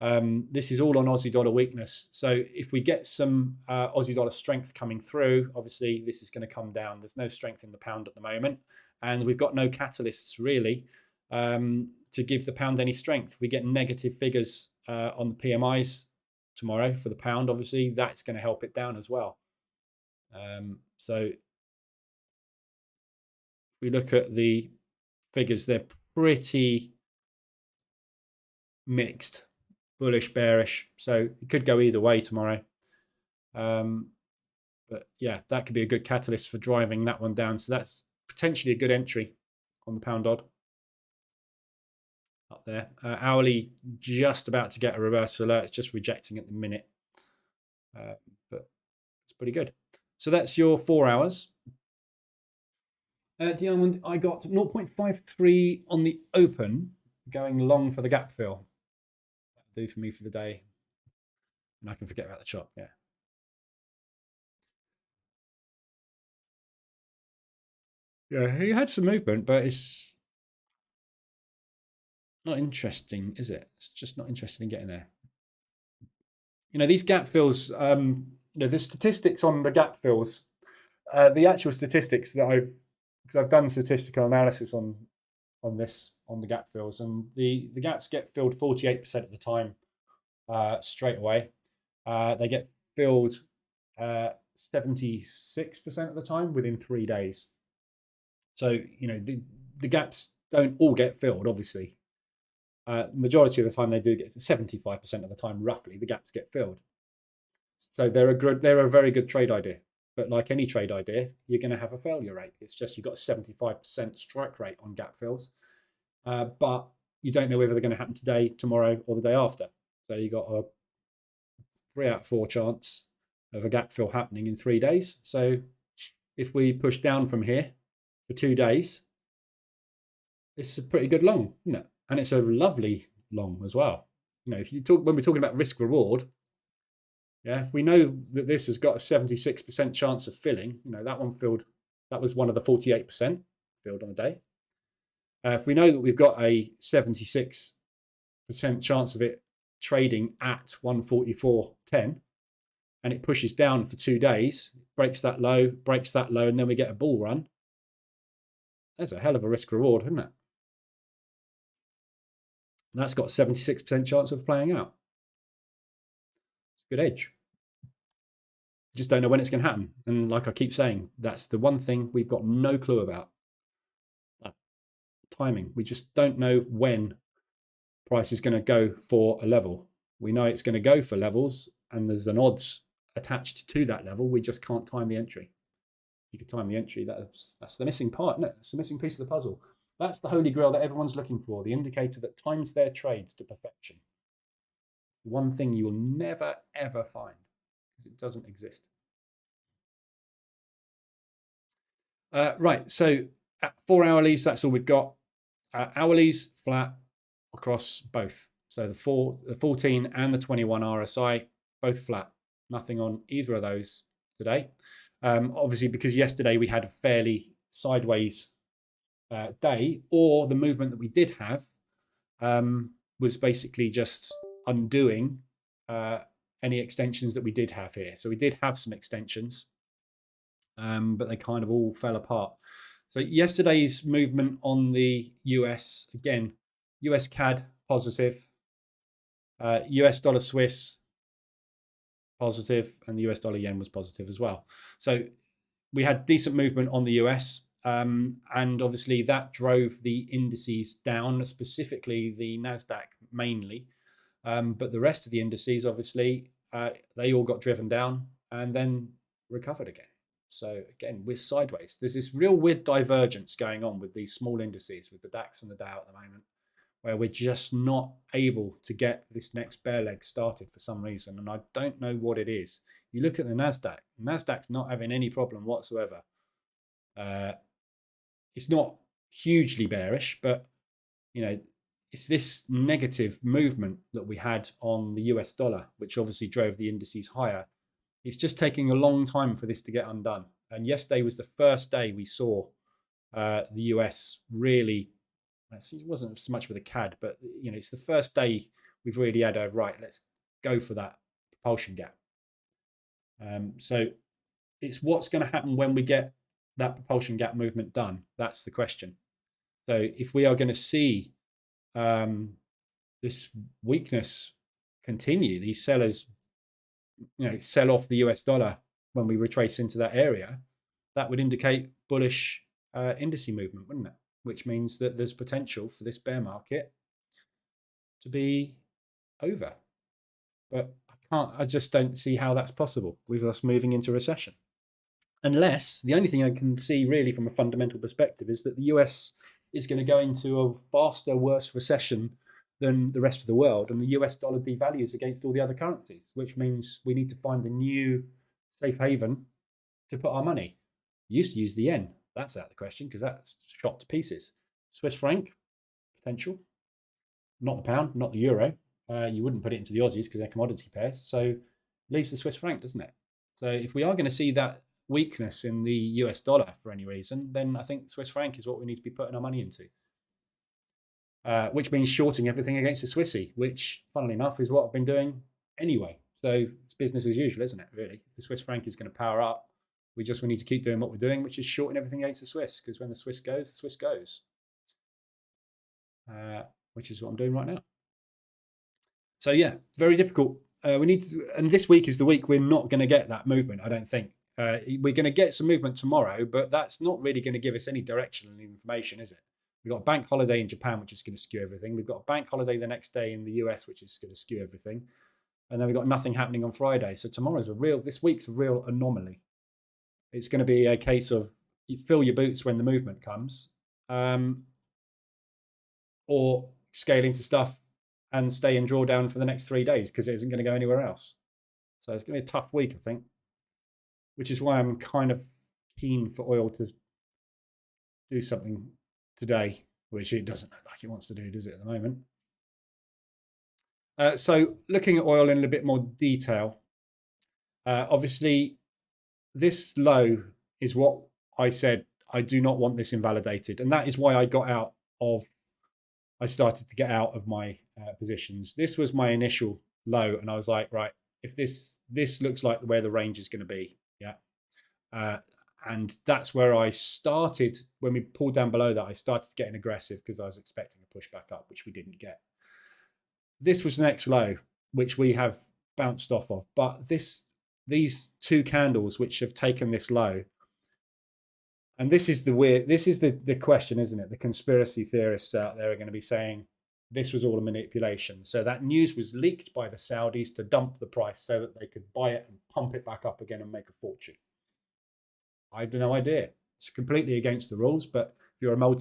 this is all on Aussie dollar weakness. So if we get some Aussie dollar strength coming through, obviously this is going to come down. There's no strength in the pound at the moment, and we've got no catalysts really to give the pound any strength. We get negative figures on the PMIs tomorrow for the pound. Obviously, that's going to help it down as well. So if we look at the figures, they're pretty mixed, bullish, bearish. So it could go either way tomorrow. But yeah, that could be a good catalyst for driving that one down. So that's potentially a good entry on the pound odd up there. Hourly just about to get a reverse alert. It's just rejecting at the minute. But it's pretty good. So that's your 4 hours. Diamond, I got 0.53 on the open, going long for the gap fill. That'll do for me for the day. And I can forget about the chop, yeah. Yeah, he had some movement, but it's not interesting, is it? It's just not interested in getting there. You know, these gap fills, you know, the statistics on the gap fills, the actual statistics that because I've done statistical analysis on this on the gap fills, and the gaps get filled 48% of the time straight away. They get filled 76% of the time within 3 days. So, you know, the gaps don't all get filled, obviously. Majority of the time they do get 75% of the time, roughly, the gaps get filled. So they're a very good trade idea. But like any trade idea, you're going to have a failure rate. It's just you've got a 75% strike rate on gap fills. But you don't know whether they're going to happen today, tomorrow, or the day after. So you've got a 3 out of 4 chance of a gap fill happening in 3 days. So if we push down from here for 2 days, it's a pretty good long, isn't it? And it's a lovely long as well. You know, if you talk when we're talking about risk reward, yeah, if we know that this has got a 76% chance of filling, you know, that one filled, that was one of the 48% filled on the day. If we know that we've got a 76% chance of it trading at 144.10, and it pushes down for 2 days, breaks that low, and then we get a bull run, that's a hell of a risk reward, isn't it? And that's got a 76% chance of playing out. It's a good edge. Just don't know when it's going to happen. And like I keep saying, that's the one thing we've got no clue about. That timing. We just don't know when price is going to go for a level. We know it's going to go for levels, and there's an odds attached to that level. We just can't time the entry. You can time the entry. That's the missing part, isn't it? It's the missing piece of the puzzle. That's the holy grail that everyone's looking for, the indicator that times their trades to perfection. One thing you will never, ever find. It doesn't exist. Right, so at 4 hourlies, that's all we've got. Hourlies, flat across both. So the 14 and the 21 RSI, both flat. Nothing on either of those today. Obviously, because yesterday we had a fairly sideways day, or the movement that we did have was basically just undoing any extensions that we did have here. So we did have some extensions, but they kind of all fell apart. So yesterday's movement on the US, again, US CAD positive, US dollar Swiss positive, and the US dollar yen was positive as well. So we had decent movement on the US, and obviously that drove the indices down, specifically the NASDAQ mainly. But the rest of the indices, obviously, they all got driven down and then recovered again. So again, we're sideways. There's this real weird divergence going on with these small indices, with the DAX and the Dow at the moment, where we're just not able to get this next bear leg started for some reason. And I don't know what it is. You look at the NASDAQ, NASDAQ's not having any problem whatsoever. It's not hugely bearish, but, you know, it's this negative movement that we had on the US dollar, which obviously drove the indices higher. It's just taking a long time for this to get undone. And yesterday was the first day we saw the US really, it wasn't so much with a CAD, but, you know, it's the first day we've really had a, right, let's go for that propulsion gap. So it's what's going to happen when we get that propulsion gap movement done. That's the question. So if we are going to see this weakness continue, these sellers, you know, sell off the US dollar when we retrace into that area, that would indicate bullish indice movement, wouldn't it? Which means that there's potential for this bear market to be over. But I just don't see how that's possible with us moving into recession. Unless, the only thing I can see really from a fundamental perspective is that the US is going to go into a faster, worse recession than the rest of the world, and the US dollar devalues against all the other currencies, which means we need to find a new safe haven to put our money. We used to use the yen. That's out of the question because that's shot to pieces. Swiss franc, potential. Not the pound, not the euro. You wouldn't put it into the Aussies because they're commodity pairs. So leaves the Swiss franc, doesn't it? So if we are going to see that weakness in the US dollar for any reason, then I think Swiss franc is what we need to be putting our money into. Which means shorting everything against the Swissy, which, funnily enough, is what I've been doing anyway. So it's business as usual, isn't it, really? If the Swiss franc is going to power up, we need to keep doing what we're doing, which is shorting everything against the Swiss, because when the Swiss goes, the Swiss goes. which is what I'm doing right now. So yeah, very difficult. We need to, and this week is the week we're not going to get that movement, I don't think. We're going to get some movement tomorrow, but that's not really going to give us any directional information, is it? We've got a bank holiday in Japan, which is going to skew everything. We've got a bank holiday the next day in the US, which is going to skew everything. And then we've got nothing happening on Friday. So this week's a real anomaly. It's going to be a case of you fill your boots when the movement comes, or scale into stuff and stay in drawdown for the next 3 days because it isn't going to go anywhere else. So it's going to be a tough week, I think, which is why I'm kind of keen for oil to do something today, which it doesn't look like it wants to do, does it, at the moment? So looking at oil in a bit more detail, obviously this low is what I said. I do not want this invalidated, and that is why I started to get out of my positions. This was my initial low, and I was like, right, if this looks like where the range is going to be, yeah. And that's where I started. When we pulled down below that, I started getting aggressive because I was expecting a push back up, which we didn't get. This was the next low, which we have bounced off of. But these two candles, which have taken this low, and this is the question, isn't it? The conspiracy theorists out there are going to be saying this was all a manipulation. So that news was leaked by the Saudis to dump the price so that they could buy it and pump it back up again and make a fortune. I have no idea. It's completely against the rules, but if you're a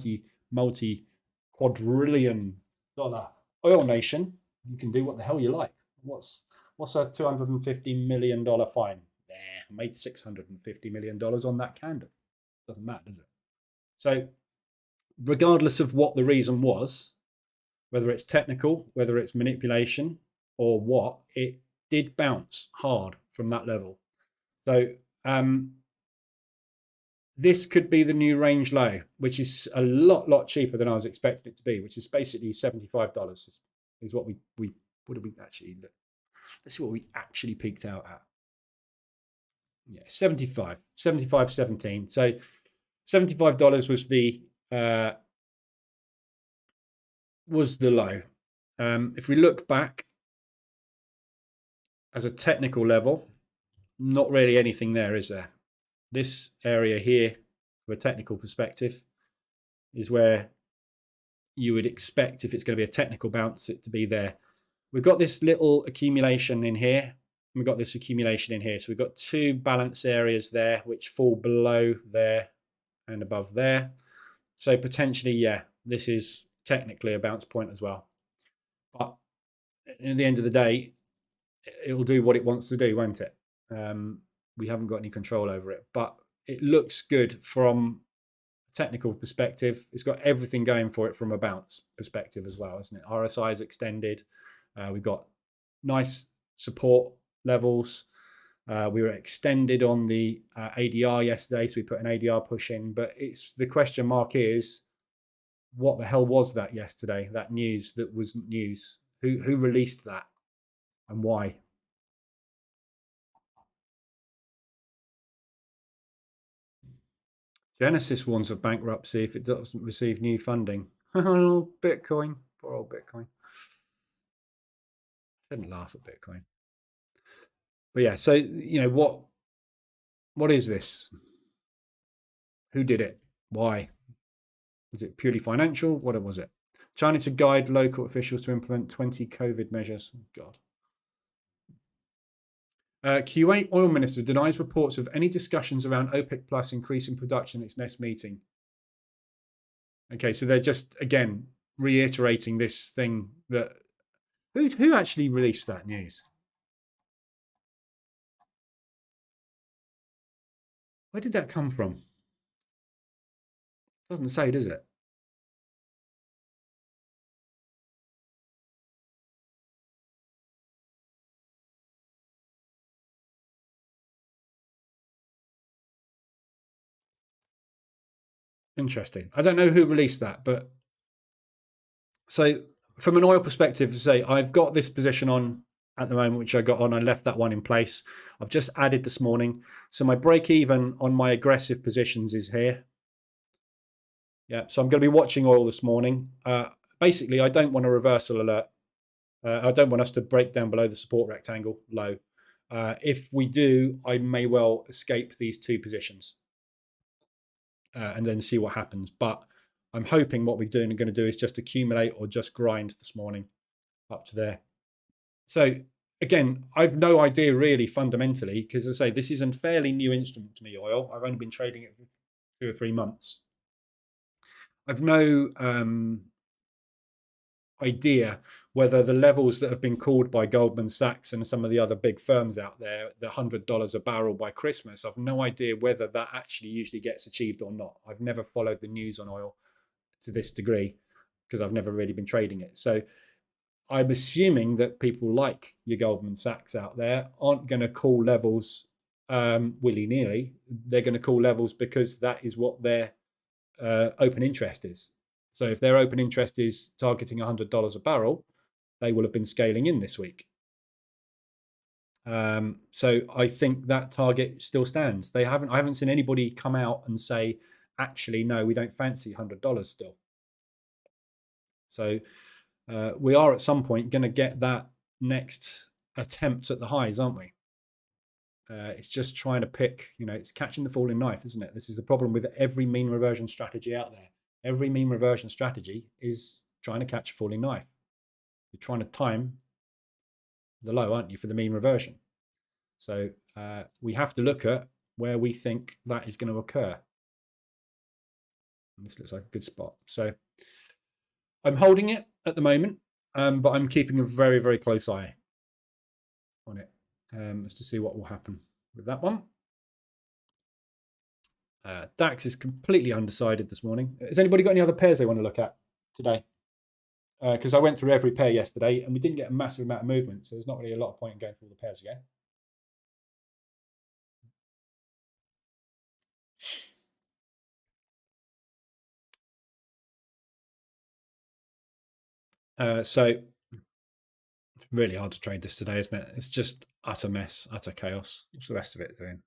multi-quadrillion dollar oil nation, you can do what the hell you like. What's a $250 million fine? I made $650 million on that candle. Doesn't matter, does it? So regardless of what the reason was, whether it's technical, whether it's manipulation or what, it did bounce hard from that level. So this could be the new range low, which is a lot cheaper than I was expecting it to be, which is basically $75 is what what did we actually look? Let's see what we actually peaked out at. Yeah, 75.17. So $75 was the low. If we look back as a technical level, not really anything there, is there? This area here, from a technical perspective, is where you would expect, if it's going to be a technical bounce, it to be there. We've got this little accumulation in here. We've got this accumulation in here. So we've got two balance areas there, which fall below there and above there. So potentially, yeah, this is technically a bounce point as well. But at the end of the day, it'll do what it wants to do, won't it? We haven't got any control over it, but it looks good from a technical perspective. It's got everything going for it from a bounce perspective as well, isn't it? RSI is extended. We've got nice support levels. We were extended on the ADR yesterday, so we put an ADR push in. But it's the question mark is, what the hell was that yesterday? That news that wasn't news. Who released that, and why? Genesis warns of bankruptcy if it doesn't receive new funding. Oh, Bitcoin. Poor old Bitcoin. Shouldn't laugh at Bitcoin. But yeah, so, you know, what is this? Who did it? Why? Was it purely financial? What was it? China to guide local officials to implement 20 COVID measures. Oh, God. Kuwait oil minister denies reports of any discussions around OPEC Plus increasing production at its next meeting. Okay, so they're just, again, reiterating this thing that... Who actually released that news? Where did that come from? Doesn't say, does it? Interesting. I don't know who released that, but so from an oil perspective, to say I've got this position on at the moment, which I got on. I left that one in place. I've just added this morning. So my break even on my aggressive positions is here. Yeah, so I'm going to be watching oil this morning. basically, I don't want a reversal alert. I don't want us to break down below the support rectangle low. If we do, I may well escape these 2 positions and then see what happens. But I'm hoping what we're going to do is just accumulate or just grind this morning up to there. So again, I've no idea really fundamentally, because as I say, this is a fairly new instrument to me, oil. I've only been trading it for 2 or 3 months. I've no idea whether the levels that have been called by Goldman Sachs and some of the other big firms out there, the $100 a barrel by Christmas, I've no idea whether that actually usually gets achieved or not. I've never followed the news on oil to this degree because I've never really been trading it. So I'm assuming that people like your Goldman Sachs out there aren't going to call levels willy-nilly. They're going to call levels because that is what their open interest is. So if their open interest is targeting $100 a barrel, they will have been scaling in this week. So I think that target still stands. I haven't seen anybody come out and say, actually, no, we don't fancy $100 still. So we are at some point going to get that next attempt at the highs, aren't we? It's just trying to pick, it's catching the falling knife, isn't it? This is the problem with every mean reversion strategy out there. Every mean reversion strategy is trying to catch a falling knife. You're trying to time the low, aren't you, for the mean reversion? So we have to look at where we think that is going to occur. This looks like a good spot. So I'm holding it at the moment, but I'm keeping a very, very close eye on it as to see what will happen with that one. DAX is completely undecided this morning. Has anybody got any other pairs they want to look at today? Because I went through every pair yesterday and we didn't get a massive amount of movement, so there's not really a lot of point in going through all the pairs again. So it's really hard to trade this today, isn't it? It's just utter mess, utter chaos. What's the rest of it doing?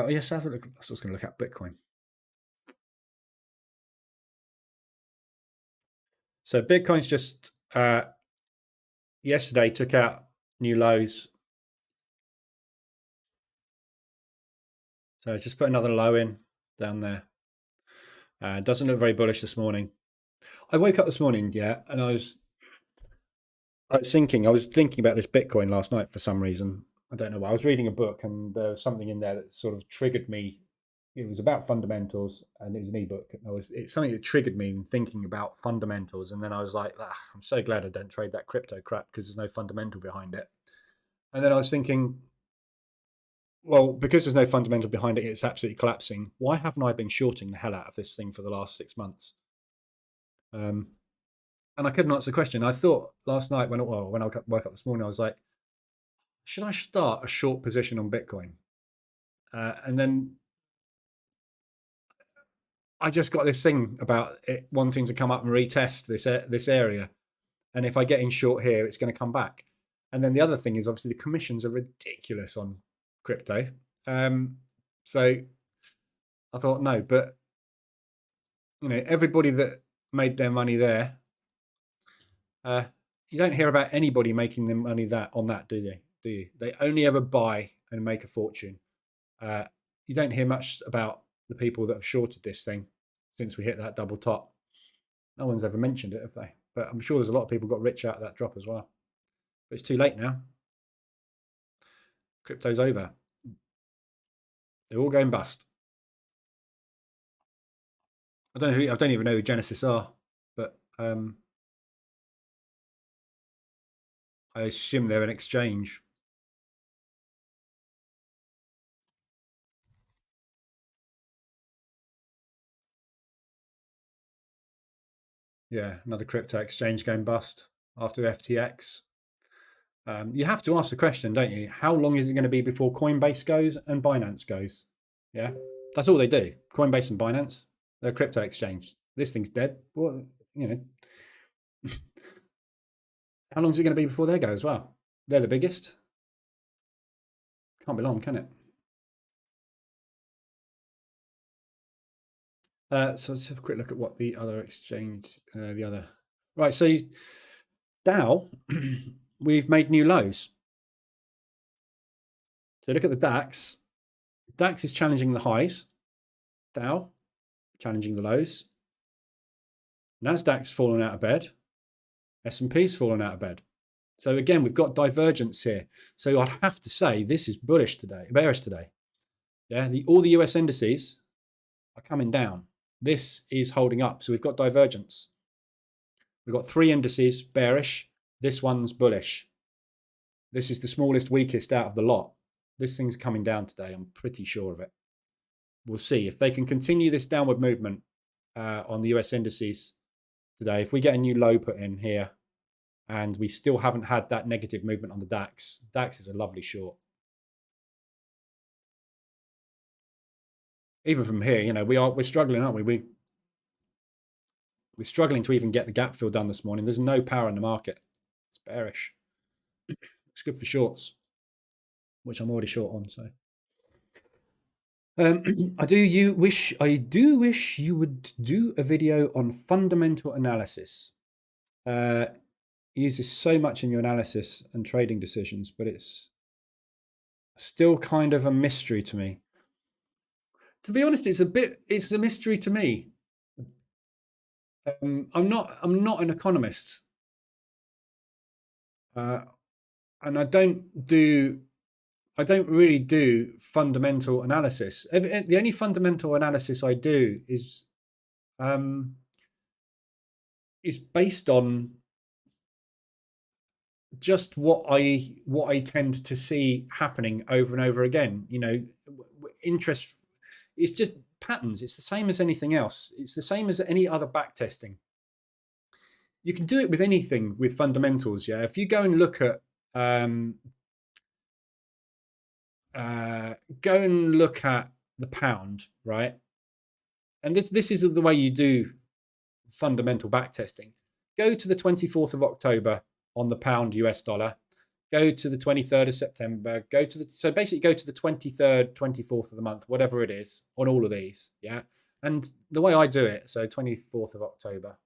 Yes, that's what I was going to look at, Bitcoin. So Bitcoin's just yesterday took out new lows. So just put another low in down there. Doesn't look very bullish this morning. I woke up this morning, and I was thinking about this Bitcoin last night for some reason. I don't know why. I was reading a book and there was something in there that sort of triggered me. It was about fundamentals and it was an ebook. It's something that triggered me in thinking about fundamentals. And then I was like, I'm so glad I don't trade that crypto crap because there's no fundamental behind it. And then I was thinking, well, because there's no fundamental behind it, it's absolutely collapsing. Why haven't I been shorting the hell out of this thing for the last 6 months? And I couldn't answer the question. I thought last night when I woke up this morning, I was like, should I start a short position on Bitcoin? And then I just got this thing about it wanting to come up and retest this area. And if I get in short here, it's going to come back. And then the other thing is obviously the commissions are ridiculous on crypto. So I thought, no, but everybody that made their money there, you don't hear about anybody making their money on that, do you? They only ever buy and make a fortune. You don't hear much about the people that have shorted this thing since we hit that double top. No one's ever mentioned it, have they? But I'm sure there's a lot of people got rich out of that drop as well. But it's too late now. Crypto's over. They're all going bust. I don't even know who Genesis are, but I assume they're an exchange. Yeah, another crypto exchange going bust after FTX. You have to ask the question, don't you? How long is it going to be before Coinbase goes and Binance goes? Yeah, that's all they do. Coinbase and Binance, they're a crypto exchange. This thing's dead. Well, how long is it going to be before they go as well? They're the biggest. Can't be long, can it? So let's have a quick look at what the other exchange, right. So Dow, we've made new lows. So look at the DAX. DAX is challenging the highs. Dow challenging the lows. Nasdaq's fallen out of bed. S&P's fallen out of bed. So again, we've got divergence here. So I'd have to say this is bearish today. Yeah, all the US indices are coming down. This is holding up. So we've got divergence. We've got 3 indices bearish. This one's bullish. This is the smallest, weakest out of the lot. This thing's coming down today. I'm pretty sure of it. We'll see if they can continue this downward movement on the US indices today. If we get a new low put in here and we still haven't had that negative movement on the DAX, DAX is a lovely short. Even from here, you know, we're struggling, aren't we? We're struggling to even get the gap fill done this morning. There's no power in the market. It's bearish. It's good for shorts, which I'm already short on. So I do wish you would do a video on fundamental analysis. Use this so much in your analysis and trading decisions, but it's still kind of a mystery to me. To be honest, it's a mystery to me. I'm not an economist, and I don't really do fundamental analysis. The only fundamental analysis I do is based on just what I tend to see happening over and over again. You know, interest. It's just patterns. It's the same as anything else. It's the same as any other back testing. You can do it with anything with fundamentals. Yeah, if you go and look at the pound, right? And this is the way you do fundamental back testing. Go to the 24th of October on the pound US dollar. Go to the 23rd of September. So basically go to the 23rd, 24th of the month, whatever it is, on all of these. Yeah. And the way I do it, so 24th of October.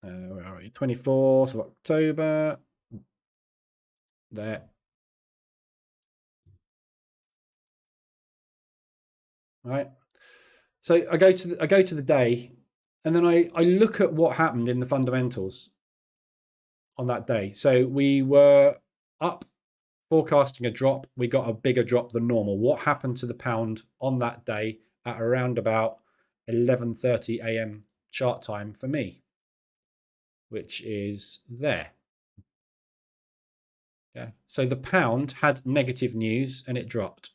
Where are we? 24th of October. There. Right. So I go to the day, and then I look at what happened in the fundamentals on that day. So we were up forecasting a drop. We got a bigger drop than normal. What happened to the pound on that day at around about 11:30 a.m. chart time for me, which is there. Yeah. So the pound had negative news and it dropped.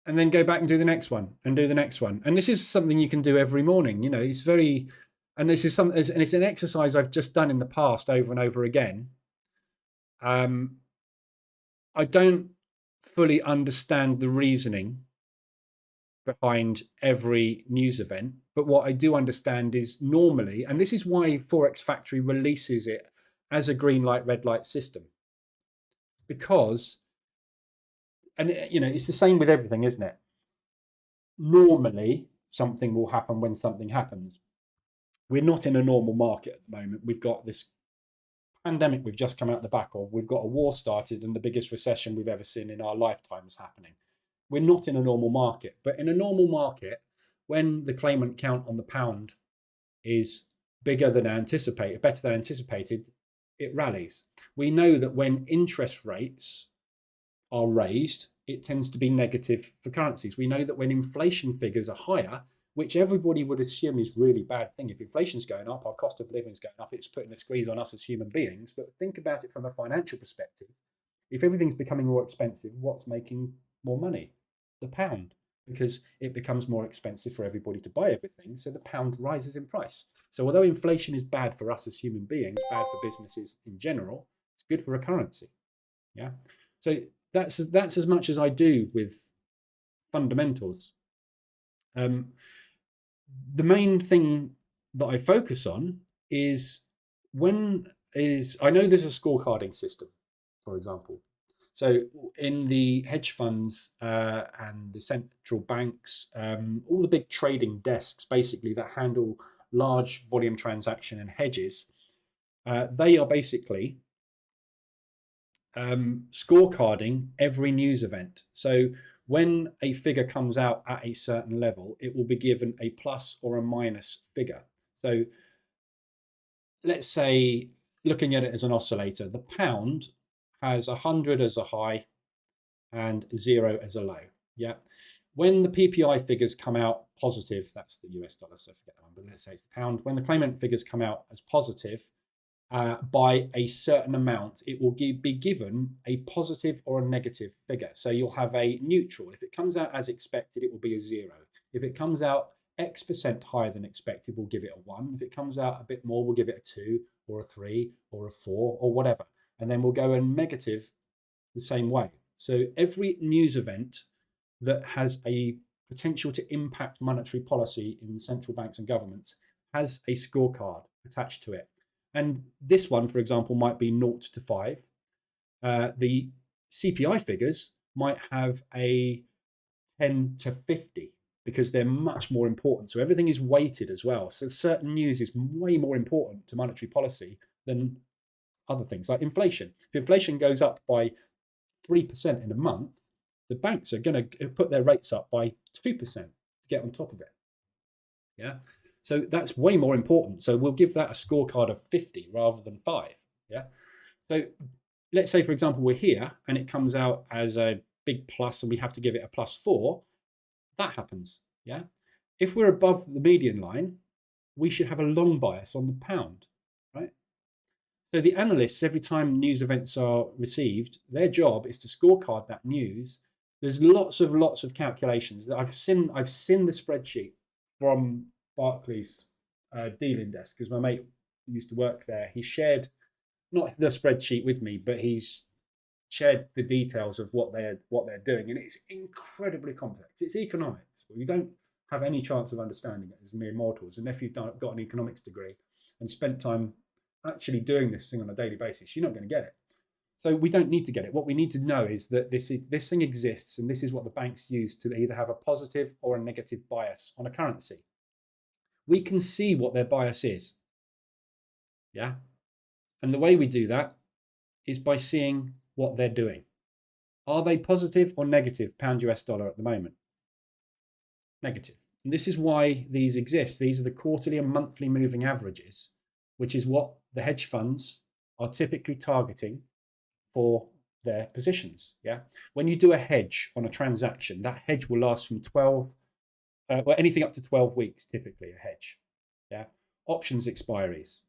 And then go back and do the next one and do the next one. And this is something you can do every morning. You know, it's very, and this is something, and it's an exercise I've just done in the past over and over again. I don't fully understand the reasoning behind every news event, but what I do understand is normally, and this is why Forex Factory releases it as a green light, red light system, because, and you know, it's the same with everything, isn't it? Normally, something will happen when something happens. We're not in a normal market at the moment. We've got this pandemic we've just come out the back of. We've got a war started and the biggest recession we've ever seen in our lifetimes happening. We're not in a normal market, but in a normal market, when the claimant count on the pound is bigger than anticipated, better than anticipated, it rallies. We know that when interest rates are raised, it tends to be negative for currencies. We know that when inflation figures are higher, which everybody would assume is really bad thing. If inflation's going up, our cost of living is going up, it's putting a squeeze on us as human beings. But think about it from a financial perspective. If everything's becoming more expensive, what's making more money? The pound, because it becomes more expensive for everybody to buy everything. So the pound rises in price. So although inflation is bad for us as human beings, bad for businesses in general, it's good for a currency. Yeah. So that's as much as I do with fundamentals. The main thing that I focus on is I know there's a scorecarding system, for example, So in the hedge funds and the central banks, all the big trading desks basically that handle large volume transaction and hedges, they are basically scorecarding every news event. So when a figure comes out at a certain level, it will be given a plus or a minus figure. So let's say, looking at it as an oscillator, the pound has 100 as a high and 0 as a low. Yeah. When the PPI figures come out positive, that's the US dollar, so forget that one, but let's say it's the pound. When the claimant figures come out as positive by a certain amount, it will be given a positive or a negative figure. So you'll have a neutral. If it comes out as expected, it will be a 0. If it comes out X% higher than expected, we'll give it a 1. If it comes out a bit more, we'll give it a 2 or a 3 or a 4 or whatever. And then we'll go in negative the same way. So every news event that has a potential to impact monetary policy in central banks and governments has a scorecard attached to it. And this one, for example, might be 0 to 5. The CPI figures might have a 10 to 50 because they're much more important. So everything is weighted as well. So certain news is way more important to monetary policy than other things like inflation. If inflation goes up by 3% in a month, the banks are going to put their rates up by 2% to get on top of it. Yeah. So that's way more important. So we'll give that a scorecard of 50 rather than 5. Yeah. So let's say, for example, we're here and it comes out as a big plus and we have to give it a +4. That happens. Yeah. If we're above the median line, we should have a long bias on the pound, right? So the analysts, every time news events are received, their job is to scorecard that news. There's lots of calculations. I've seen the spreadsheet from Barclays dealing desk because my mate used to work there. He shared not the spreadsheet with me, but he's shared the details of what they're doing, and it's incredibly complex. It's economics. We don't have any chance of understanding it as mere mortals, and if you've got an economics degree and spent time actually doing this thing on a daily basis, you're not going to get it. So we don't need to get it. What we need to know is that this thing exists, and this is what the banks use to either have a positive or a negative bias on a currency. We can see what their bias is. Yeah. And the way we do that is by seeing what they're doing. Are they positive or negative pound US dollar at the moment? Negative. And this is why these exist. These are the quarterly and monthly moving averages, which is what the hedge funds are typically targeting for their positions. Yeah. When you do a hedge on a transaction, that hedge will last from 12, anything up to 12 weeks, typically a hedge. Yeah. Options expiries.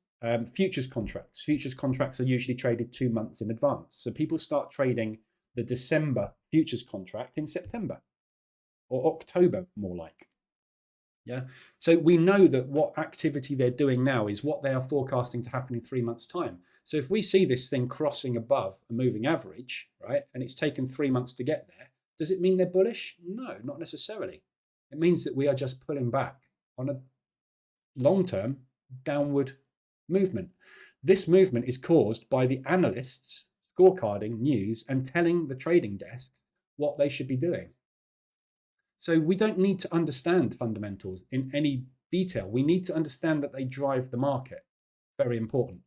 Futures contracts. Futures contracts are usually traded 2 months in advance. So people start trading the December futures contract in September or October, more like. Yeah. So we know that what activity they're doing now is what they are forecasting to happen in 3 months' time. So if we see this thing crossing above a moving average, right, and it's taken 3 months to get there, does it mean they're bullish? No, not necessarily. It means that we are just pulling back on a long-term downward movement. This movement is caused by the analysts scorecarding news and telling the trading desks what they should be doing. So we don't need to understand fundamentals in any detail. We need to understand that they drive the market. Very important.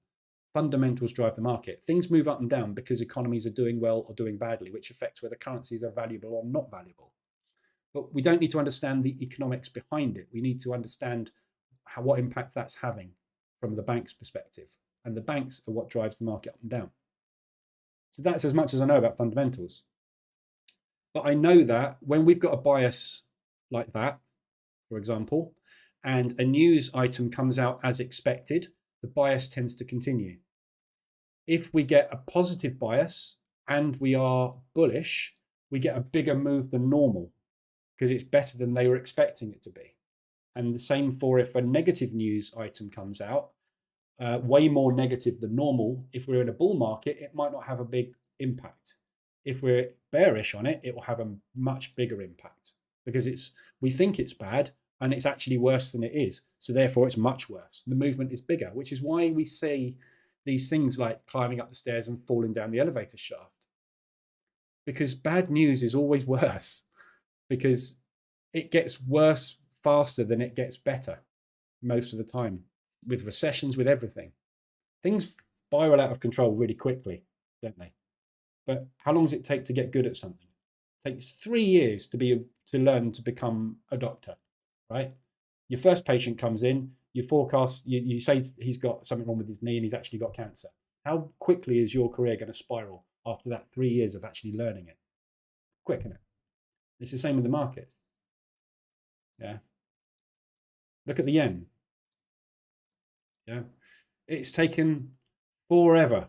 Fundamentals drive the market. Things move up and down because economies are doing well or doing badly, which affects whether currencies are valuable or not valuable. But we don't need to understand the economics behind it. We need to understand what impact that's having from the bank's perspective. And the banks are what drives the market up and down. So that's as much as I know about fundamentals. But I know that when we've got a bias like that, for example, and a news item comes out as expected, the bias tends to continue. If we get a positive bias and we are bullish, we get a bigger move than normal because it's better than they were expecting it to be. And the same for if a negative news item comes out, way more negative than normal. If we're in a bull market, it might not have a big impact. If we're bearish on it, it will have a much bigger impact because we think it's bad and it's actually worse than it is. So therefore it's much worse. The movement is bigger, which is why we see these things like climbing up the stairs and falling down the elevator shaft. because bad news is always worse, because it gets worse faster than it gets better most of the time, with recessions, with everything. Things spiral out of control really quickly, don't they? But how long does it take to get good at something? It takes 3 years to learn to become a doctor, right? Your first patient comes in, you forecast, you say he's got something wrong with his knee and he's actually got cancer. How quickly is your career going to spiral after that 3 years of actually learning it? Quick, isn't it? It's the same with the markets. Yeah. Look at the yen. Yeah. It's taken forever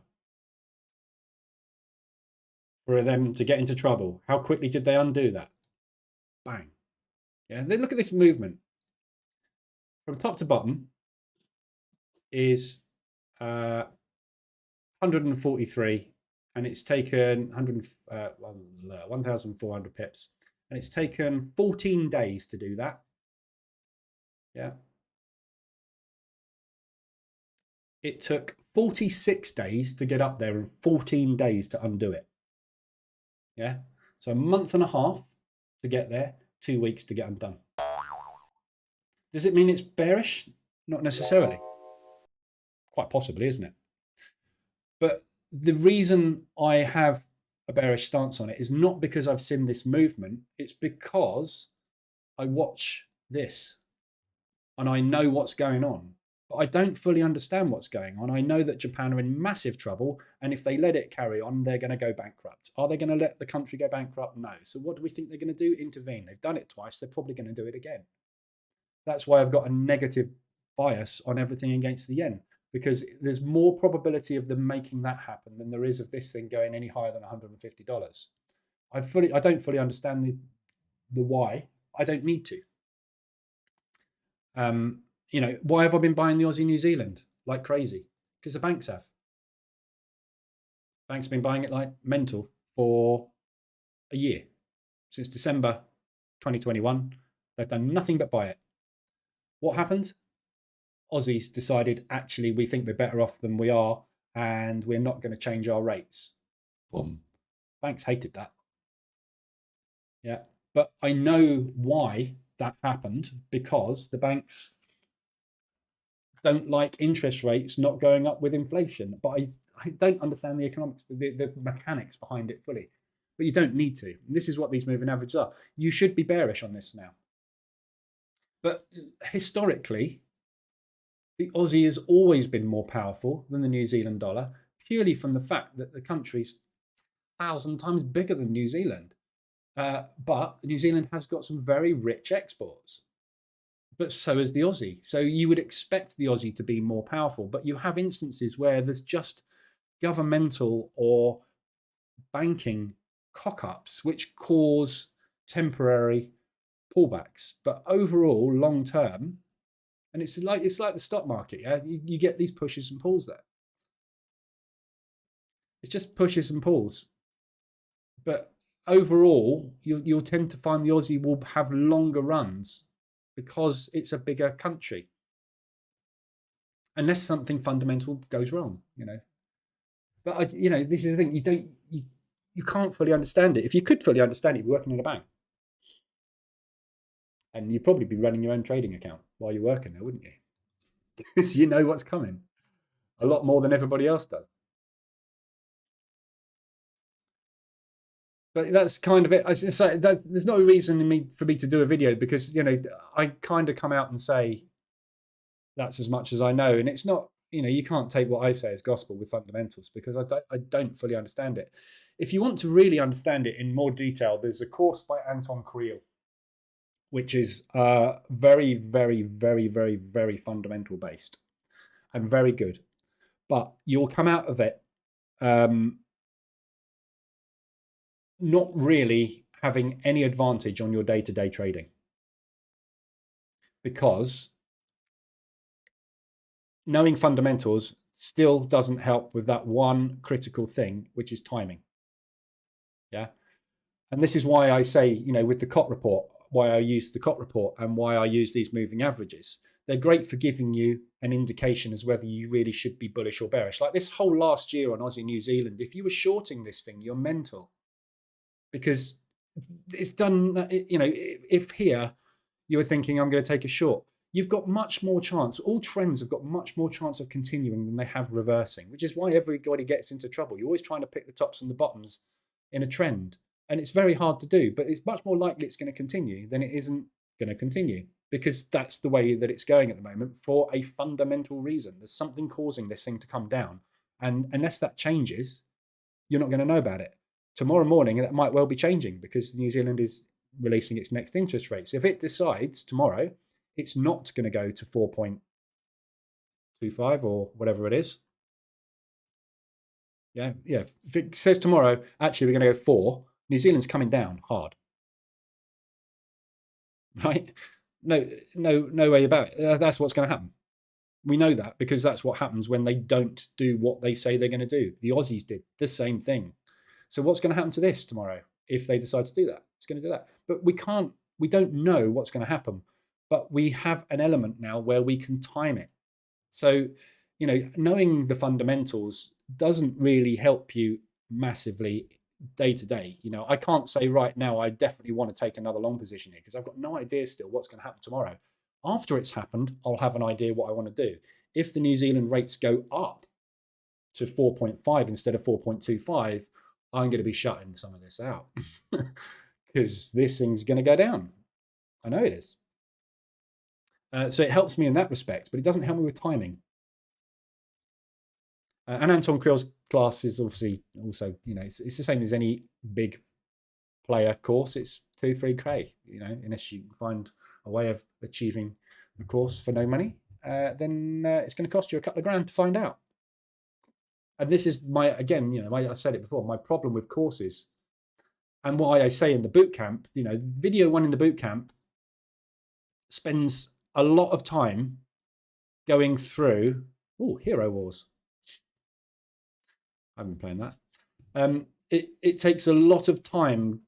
for them to get into trouble. How quickly did they undo that? Bang. Yeah. Then look at this movement. From top to bottom is 143, and it's taken 1,400 pips, and it's taken 14 days to do that. Yeah. It took 46 days to get up there and 14 days to undo it. Yeah. So a month and a half to get there, 2 weeks to get undone. Does it mean it's bearish? Not necessarily. Quite possibly, isn't it? But the reason I have a bearish stance on it is not because I've seen this movement. It's because I watch this and I know what's going on. But I don't fully understand what's going on. I know that Japan are in massive trouble, and if they let it carry on, they're going to go bankrupt. Are they going to let the country go bankrupt? No. So what do we think they're going to do? Intervene. They've done it twice. They're probably going to do it again. That's why I've got a negative bias on everything against the yen, because there's more probability of them making that happen than there is of this thing going any higher than $150. I don't fully understand the why. I don't need to. You know, why have I been buying the Aussie New Zealand like crazy? Because the banks have. Banks have been buying it like mental for a year. Since December 2021, they've done nothing but buy it. What happened? Aussies decided, actually, we think we're better off than we are, and we're not going to change our rates. Boom. Banks hated that. Yeah. But I know why that happened, because the banks don't like interest rates not going up with inflation. But I don't understand the economics, the mechanics behind it fully. But you don't need to. And this is what these moving averages are. You should be bearish on this now. But historically, the Aussie has always been more powerful than the New Zealand dollar, purely from the fact that the country's 1,000 times bigger than New Zealand. But New Zealand has got some very rich exports. But so is the Aussie. So you would expect the Aussie to be more powerful. But you have instances where there's just governmental or banking cock-ups which cause temporary pullbacks. But overall, long term, and it's like the stock market, yeah? You get these pushes and pulls there. It's just pushes and pulls. But overall, you'll tend to find the Aussie will have longer runs because it's a bigger country. Unless something fundamental goes wrong, you know. But this is the thing, you can't fully understand it. If you could fully understand it, you'd be working in a bank. And you'd probably be running your own trading account while you're working there, wouldn't you? Because you know what's coming a lot more than everybody else does. But that's kind of it. It's like there's no reason for me to do a video, because I kind of come out and say that's as much as I know, and it's not. You can't take what I say as gospel with fundamentals, because I don't fully understand it. If you want to really understand it in more detail, there's a course by Anton Creel, which is very, very, very, very, very fundamental based and very good. But you'll come out of it not really having any advantage on your day-to-day trading, because knowing fundamentals still doesn't help with that one critical thing, which is timing. Yeah. And this is why I say, with the COT report, why I use the COT report and why I use these moving averages. They're great for giving you an indication as whether you really should be bullish or bearish. Like this whole last year on Aussie New Zealand, if you were shorting this thing, you're mental. because it's done. You know, if here you were thinking, I'm going to take a short, you've got much more chance. All trends have got much more chance of continuing than they have reversing, which is why everybody gets into trouble. You're always trying to pick the tops and the bottoms in a trend, and it's very hard to do, but it's much more likely it's going to continue than it isn't going to continue, because that's the way that it's going at the moment for a fundamental reason. There's something causing this thing to come down, and unless that changes, you're not going to know about it. Tomorrow morning, that might well be changing because New Zealand is releasing its next interest rates. If it decides tomorrow it's not going to go to 4.25 or whatever it is, yeah. If it says tomorrow, actually, we're going to go 4, New Zealand's coming down hard. Right? No way about it. That's what's going to happen. We know that because that's what happens when they don't do what they say they're going to do. The Aussies did the same thing. So what's going to happen to this tomorrow if they decide to do that? It's going to do that. But we don't know what's going to happen. But we have an element now where we can time it. So, you know, knowing the fundamentals doesn't really help you massively day to day. You know, I can't say right now I definitely want to take another long position here because I've got no idea still what's going to happen tomorrow. After it's happened, I'll have an idea what I want to do. If the New Zealand rates go up to 4.5 instead of 4.25, I'm going to be shutting some of this out because this thing's going to go down. I know it is. So it helps me in that respect, but it doesn't help me with timing. And Anton Kriel's class is obviously also, you know, it's the same as any big player course. It's 2-3K, you know, unless you find a way of achieving the course for no money, then it's going to cost you a couple of grand to find out. And this is my, again, you know, I said it before, my problem with courses and why I say in the bootcamp, you know, video one in the bootcamp spends a lot of time going through, Hero Wars. I haven't been playing that. It takes a lot of time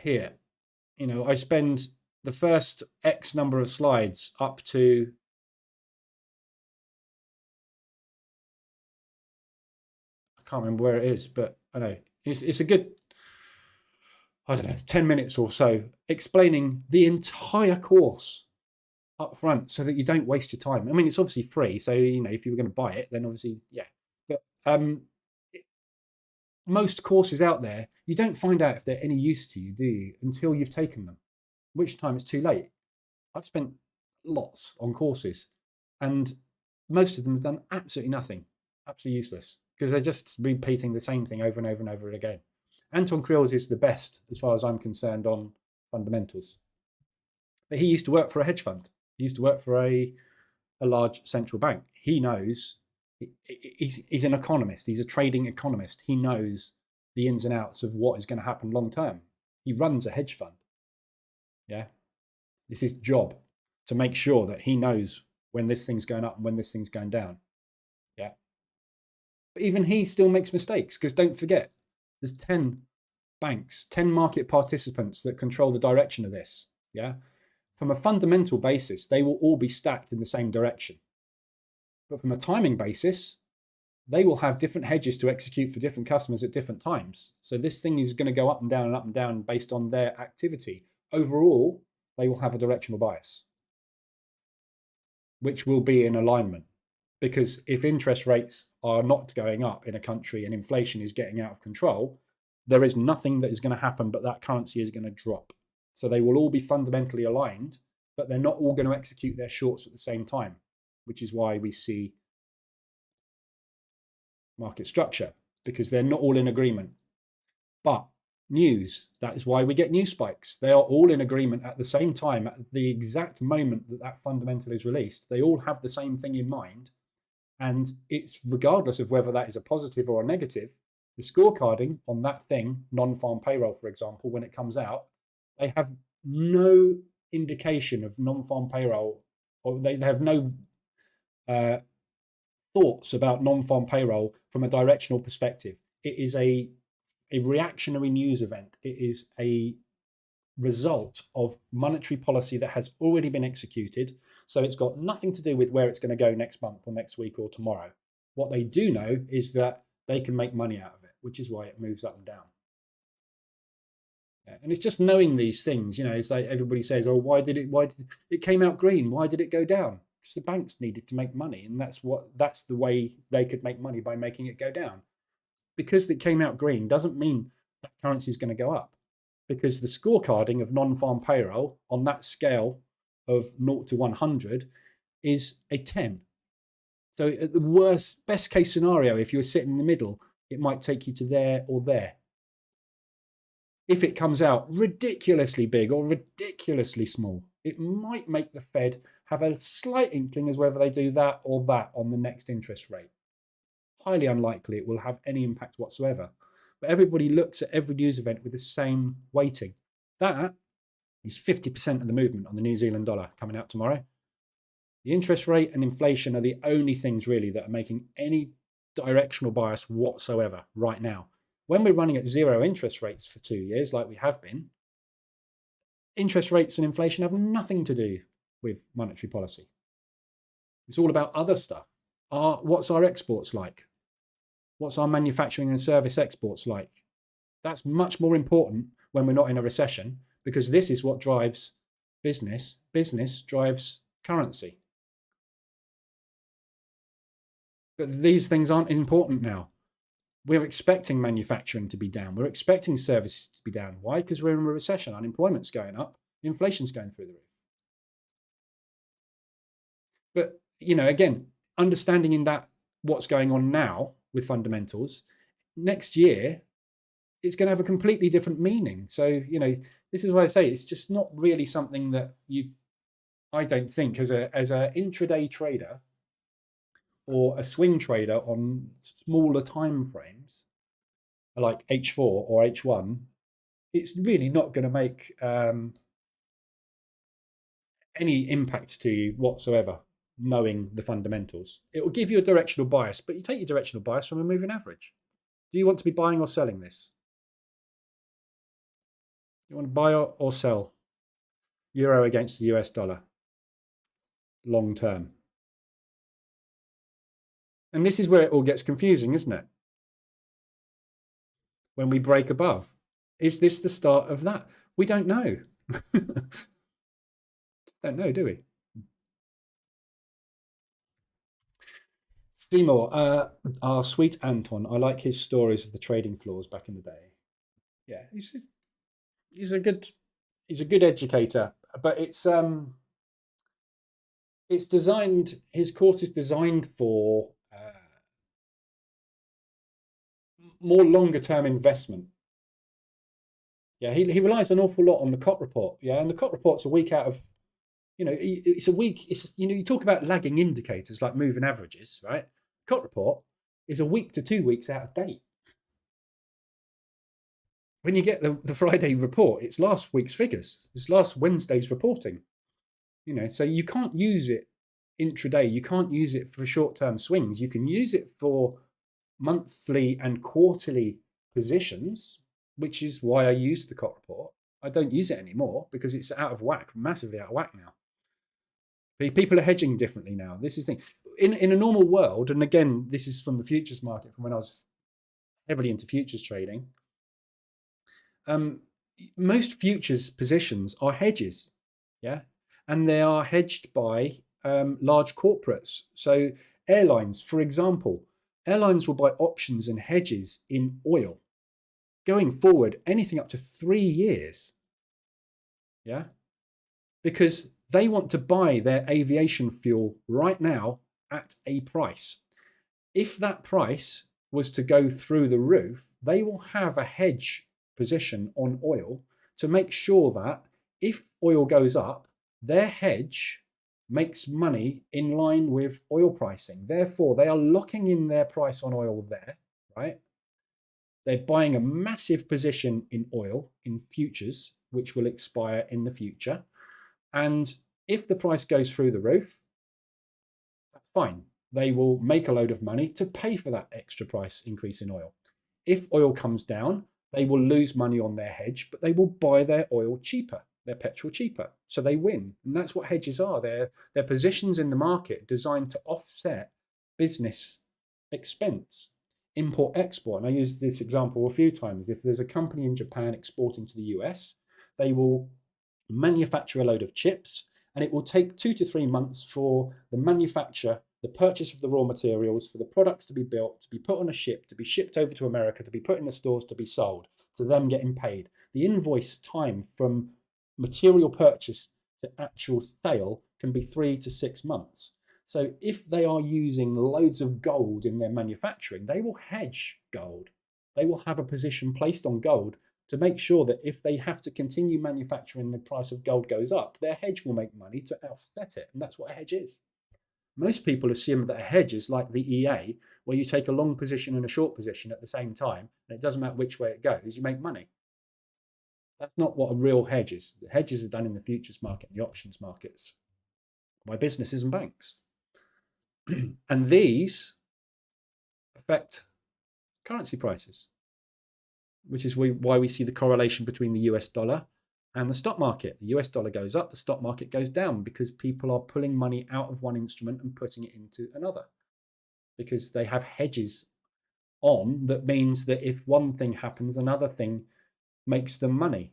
here. You know, I spend the first X number of slides up to I can't remember where it is, but I know it's a good, I don't know, 10 minutes or so explaining the entire course up front so that you don't waste your time. I mean, it's obviously free, so, you know, if you were going to buy it, then obviously, yeah. But most courses out there, you don't find out if they're any use to you, do you, until you've taken them, which time it's too late. I've spent lots on courses, and most of them have done absolutely nothing, absolutely useless, because they're just repeating the same thing over and over and over again. Anton Kriel's is the best, as far as I'm concerned, on fundamentals. But he used to work for a hedge fund. He used to work for a large central bank. He knows, he's an economist. He's a trading economist. He knows the ins and outs of what is going to happen long term. He runs a hedge fund. Yeah. It's his job to make sure that he knows when this thing's going up and when this thing's going down. Yeah. But even he still makes mistakes, because don't forget, there's 10 banks, 10 market participants that control the direction of this. Yeah. From a fundamental basis, they will all be stacked in the same direction. But from a timing basis, they will have different hedges to execute for different customers at different times. So this thing is going to go up and down and up and down based on their activity. Overall, they will have a directional bias, which will be in alignment. Because if interest rates are not going up in a country and inflation is getting out of control, there is nothing that is going to happen but that currency is going to drop. So they will all be fundamentally aligned, but they're not all going to execute their shorts at the same time, which is why we see market structure, because they're not all in agreement. But news, that is why we get news spikes. They are all in agreement at the same time, at the exact moment that that fundamental is released. They all have the same thing in mind. And it's regardless of whether that is a positive or a negative, the scorecarding on that thing, non-farm payroll, for example, when it comes out, they have no indication of non-farm payroll, or they have no thoughts about non-farm payroll from a directional perspective. It is a reactionary news event. It is a result of monetary policy that has already been executed. So it's got nothing to do with where it's going to go next month or next week or tomorrow. What they do know is that they can make money out of it. which is why it moves up and down. Yeah, and it's just knowing these things, you know, it's like everybody says, oh, why did it came out green? Why did it go down? Because the banks needed to make money, and that's the way they could make money, by making it go down. Because it came out green doesn't mean that currency is going to go up, because the scorecarding of non-farm payroll on that scale of 0 to 100 is a 10. So at the best case scenario, if you were sitting in the middle, it might take you to there or there. If it comes out ridiculously big or ridiculously small, it might make the Fed have a slight inkling as whether they do that or that on the next interest rate. Highly unlikely it will have any impact whatsoever. But everybody looks at every news event with the same weighting. That is 50% of the movement on the New Zealand dollar coming out tomorrow. The interest rate and inflation are the only things really that are making any directional bias whatsoever right now. When we're running at 0 interest rates for 2 years, like we have been, interest rates and inflation have nothing to do with monetary policy. It's all about other stuff. What's our exports like? What's our manufacturing and service exports like? That's much more important when we're not in a recession, because this is what drives business. Business drives currency. But these things aren't important now. We're expecting manufacturing to be down. We're expecting services to be down. Why? Because we're in a recession. Unemployment's going up. Inflation's going through the roof. But, you know, again, understanding in that what's going on now with fundamentals, next year, it's going to have a completely different meaning. So, you know, this is why I say it's just not really something that I don't think as a intraday trader or a swing trader on smaller time frames like H4 or H1, it's really not going to make any impact to you whatsoever, knowing the fundamentals. It will give you a directional bias, but you take your directional bias from a moving average. Do you want to be buying or selling this? You want to buy or sell euro against the US dollar long term? And this is where it all gets confusing, isn't it? When we break above, is this the start of that? We don't know. Don't know, do we? Seymour, our sweet Anton, I like his stories of the trading floors back in the day. Yeah, he's a good educator, but it's designed, his course is designed for more longer term investment. Yeah, he relies an awful lot on the COT report. Yeah, and the COT report's a week out of, you know, it's a week. It's, you know, you talk about lagging indicators like moving averages, right? COT report is a week to 2 weeks out of date. When you get the Friday report, it's last week's figures. It's last Wednesday's reporting. You know, so you can't use it intraday. You can't use it for short-term swings. You can use it for monthly and quarterly positions, which is why I used the COT report. I don't use it anymore because it's out of whack, massively out of whack now. People are hedging differently now. This is the thing. In a normal world, and again, this is from the futures market, from when I was heavily into futures trading, most futures positions are hedges, yeah? And they are hedged by large corporates. So airlines, for example, airlines will buy options and hedges in oil going forward, anything up to 3 years. Yeah, because they want to buy their aviation fuel right now at a price. If that price was to go through the roof, they will have a hedge position on oil to make sure that if oil goes up, their hedge makes money in line with oil pricing. Therefore, they are locking in their price on oil there, right? They're buying a massive position in oil, in futures, which will expire in the future. And if the price goes through the roof, that's fine. They will make a load of money to pay for that extra price increase in oil. If oil comes down, they will lose money on their hedge, but they will buy their oil cheaper, their petrol cheaper. So they win. And that's what hedges are. They're positions in the market designed to offset business expense. import-export. And I use this example a few times. If there's a company in Japan exporting to the US, they will manufacture a load of chips, and it will take 2 to 3 months for the manufacture, the purchase of the raw materials, for the products to be built, to be put on a ship, to be shipped over to America, to be put in the stores, to be sold, to them getting paid. The invoice time from material purchase to actual sale can be 3 to 6 months. So if they are using loads of gold in their manufacturing, they will hedge gold. They will have a position placed on gold to make sure that if they have to continue manufacturing, the price of gold goes up, their hedge will make money to offset it. And that's what a hedge is. Most people assume that a hedge is like the EA, where you take a long position and a short position at the same time, and it doesn't matter which way it goes, you make money. That's not what a real hedge is. The hedges are done in the futures market and the options markets by businesses and banks. And these affect currency prices, which is why we see the correlation between the US dollar and the stock market. The US dollar goes up, the stock market goes down, because people are pulling money out of one instrument and putting it into another, because they have hedges on. That means that if one thing happens, another thing makes them money.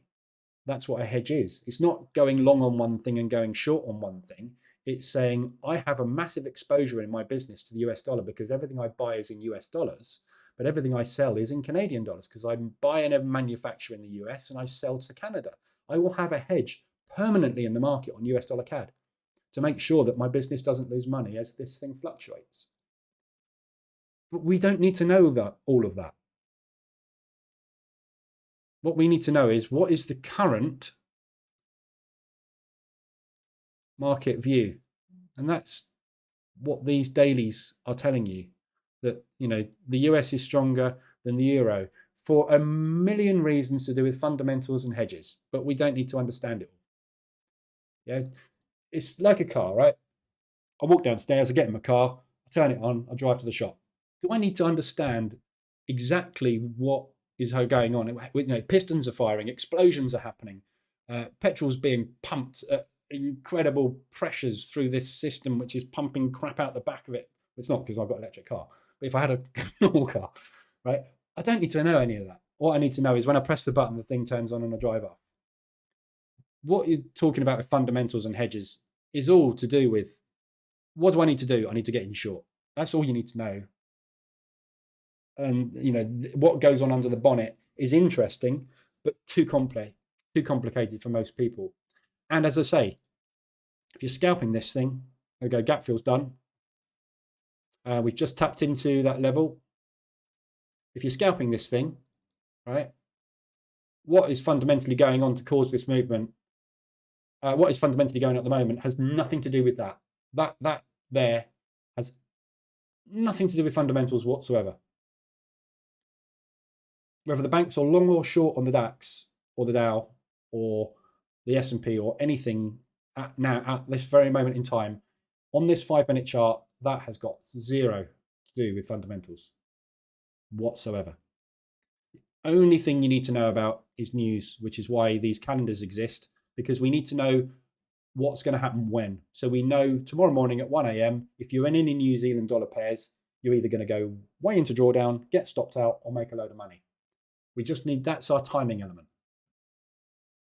That's what a hedge is. It's not going long on one thing and going short on one thing. It's saying, I have a massive exposure in my business to the US dollar because everything I buy is in US dollars, but everything I sell is in Canadian dollars because I buy and manufacture in the US and I sell to Canada. I will have a hedge permanently in the market on US dollar CAD to make sure that my business doesn't lose money as this thing fluctuates. But we don't need to know all of that. What we need to know is, what is the current market view? And that's what these dailies are telling you, that, the US is stronger than the euro for a million reasons to do with fundamentals and hedges, but we don't need to understand it all. Yeah, it's like a car, right? I walk downstairs, I get in my car, I turn it on, I drive to the shop. Do I need to understand exactly what is going on? Pistons are firing, explosions are happening, petrol's being pumped at incredible pressures through this system, which is pumping crap out the back of it. It's not, because I've got an electric car, but if I had a normal car, right, I don't need to know any of that. What I need to know is when I press the button, the thing turns on and I drive off. What you're talking about with fundamentals and hedges is all to do with, what do I need to do? I need to get in short. That's all you need to know. And what goes on under the bonnet is interesting, but too complicated for most people. And as I say, if you're scalping this thing, okay, gap fill's done. We've just tapped into that level. If you're scalping this thing, right, what is fundamentally going on to cause this movement? What is fundamentally going on at the moment has nothing to do with that. That there has nothing to do with fundamentals whatsoever. Whether the banks are long or short on the DAX or the Dow or the S&P or anything at this very moment in time, on this 5-minute chart, that has got zero to do with fundamentals whatsoever. The only thing you need to know about is news, which is why these calendars exist, because we need to know what's going to happen when. So we know tomorrow morning at 1 a.m, if you're in any New Zealand dollar pairs, you're either going to go way into drawdown, get stopped out, or make a load of money. We just need, that's our timing element.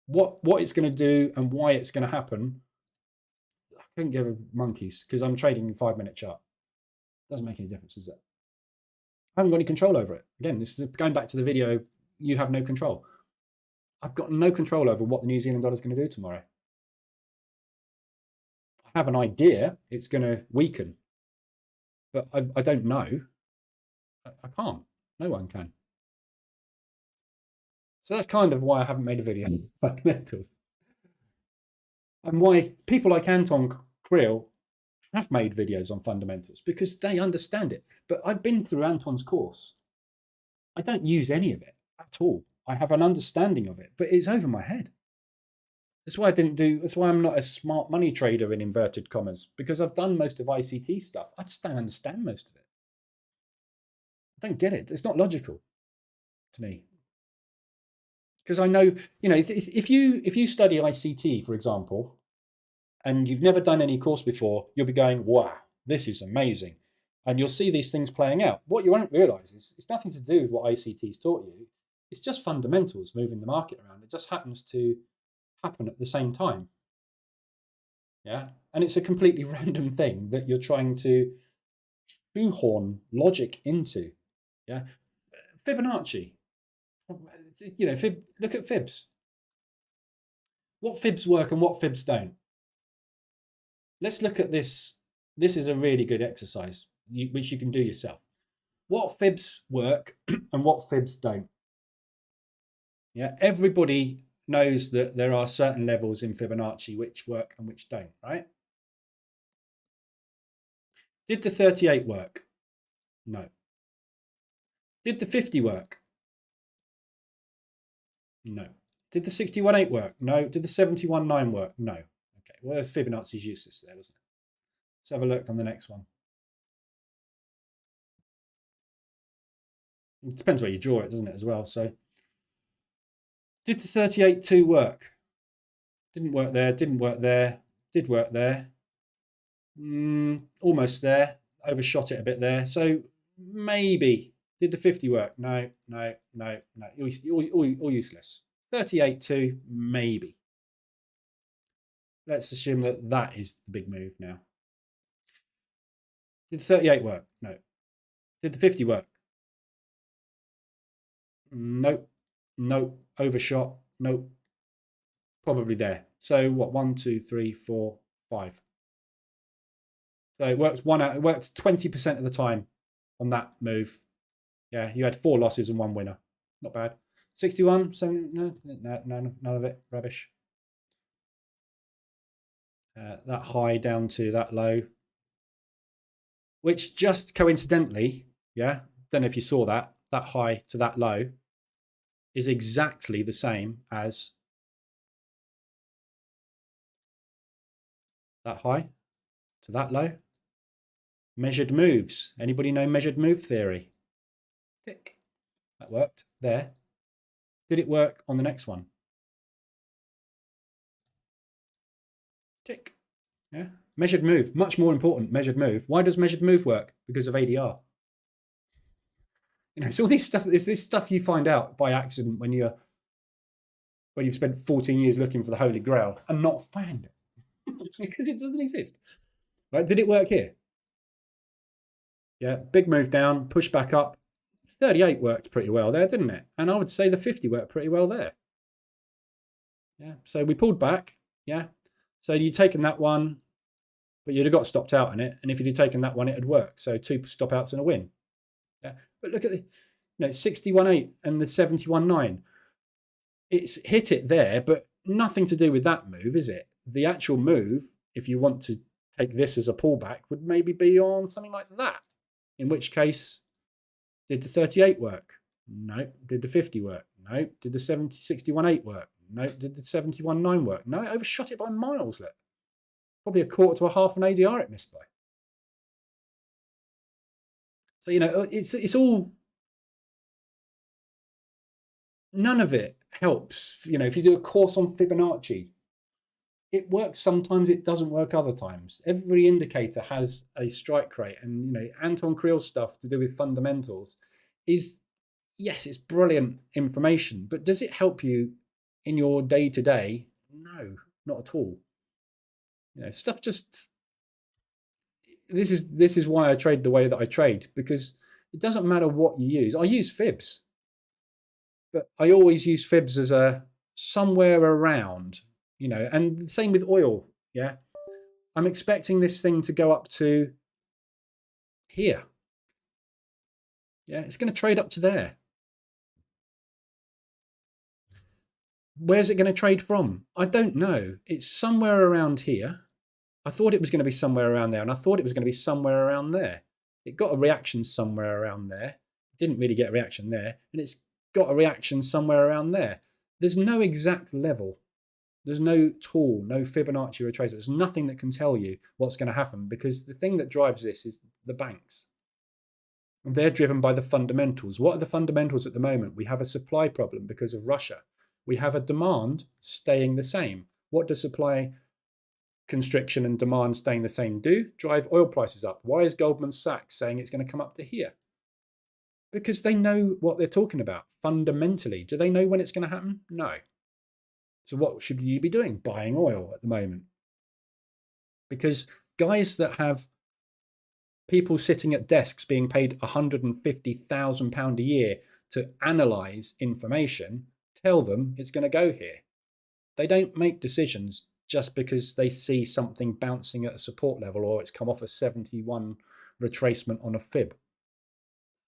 What it's going to do and why it's going to happen, I couldn't give a monkeys, because I'm trading in 5-minute chart. Doesn't make any difference, does it? I haven't got any control over it. Again, this is going back to the video, you have no control. I've got no control over what the New Zealand dollar is going to do tomorrow. I have an idea it's going to weaken, but I don't know. I can't. No one can. So that's kind of why I haven't made a video on fundamentals. And why people like Anton Kriel have made videos on fundamentals, because they understand it. But I've been through Anton's course. I don't use any of it at all. I have an understanding of it, but it's over my head. That's why that's why I'm not a smart money trader in inverted commas, because I've done most of ICT stuff. I just don't understand most of it. I don't get it. It's not logical to me. Because I know, if you study ICT, for example, and you've never done any course before, you'll be going, wow, this is amazing. And you'll see these things playing out. What you won't realise is it's nothing to do with what ACT's taught you. It's just fundamentals moving the market around. It just happens to happen at the same time. Yeah, and it's a completely random thing that you're trying to shoehorn logic into. Yeah, Fibonacci. You know, look at fibs. What fibs work and what fibs don't. Let's look at this. This is a really good exercise, which you can do yourself. What fibs work and what fibs don't. Yeah, everybody knows that there are certain levels in Fibonacci which work and which don't, right? Did the 38 work? No. Did the 50 work? No. Did the 61.8 work? No. Did the 71.9 work? No. Okay, well, Fibonacci's useless there, doesn't it? Let's have a look on the next one. It depends where you draw it, doesn't it, as well? So, did the 38.2 work? Didn't work there, didn't work there, did work there. Almost there, overshot it a bit there. So, maybe. Did the 50 work? No, no, no, no. All useless. 38.2, maybe. Let's assume that that is the big move now. Did the 38 work? No. Did the 50 work? Nope. Nope. Overshot. Nope. Probably there. So what? 1, 2, 3, 4, 5. So it works it worked 20% of the time on that move. Yeah, you had 4 losses and 1 winner. Not bad. 61. So no, none of it. Rubbish. That high down to that low, which just coincidentally, yeah, don't know if you saw that high to that low is exactly the same as that high to that low. Measured moves. Anybody know measured move theory? Tick. That worked there. Did it work on the next one? Tick. Yeah. Measured move. Much more important, measured move. Why does measured move work? Because of ADR. You know, it's all this stuff. It's this stuff you find out by accident when you've spent 14 years looking for the Holy Grail and not found it because it doesn't exist. Right? Did it work here? Yeah. Big move down, push back up. 38 worked pretty well there, didn't it? And I would say the 50 worked pretty well there. Yeah. So we pulled back. Yeah. So you'd taken that one, but you'd have got stopped out in it. And if you'd have taken that one, it had worked. So 2 stop outs and a win. Yeah. But look at the 61.8 and the 71.9. It's hit it there, but nothing to do with that move, is it? The actual move, if you want to take this as a pullback, would maybe be on something like that. In which case, did the 38 work? No. Did the 50 work? No. Did the 61.8 work? No. Did the 71.9 work? No. It overshot it by miles. Look. Probably a quarter to a half an ADR it missed by. So, you know, it's all, none of it helps. You know, if you do a course on Fibonacci, it works sometimes, it doesn't work other times. Every indicator has a strike rate. And, you know, Anton Kreil's stuff to do with fundamentals is, yes, it's brilliant information, but does it help you in your day-to-day? No, not at all. You know, stuff just, this is why I trade the way that I trade, because it doesn't matter what you use. I use fibs, but I always use fibs as a somewhere around, you know, and the same with oil. Yeah. I'm expecting this thing to go up to here. Yeah. It's going to trade up to there. Where's it going to trade from? I don't know. It's somewhere around here. I thought it was going to be somewhere around there, and I thought it was going to be somewhere around there. It got a reaction somewhere around there. It didn't really get a reaction there, and it's got a reaction somewhere around there. There's no exact level. There's no tool, no Fibonacci retracer. There's nothing that can tell you what's going to happen, because the thing that drives this is the banks. And they're driven by the fundamentals. What are the fundamentals at the moment? We have a supply problem because of Russia. We have a demand staying the same. What does supply constriction and demand staying the same do drive oil prices up. Why is Goldman Sachs saying it's going to come up to here? Because they know what they're talking about fundamentally. Do they know when it's going to happen? No. So what should you be doing? Buying oil at the moment. Because guys that have people sitting at desks being paid £150,000 a year to analyse information tell them it's going to go here. They don't make decisions just because they see something bouncing at a support level or it's come off a 71 retracement on a fib.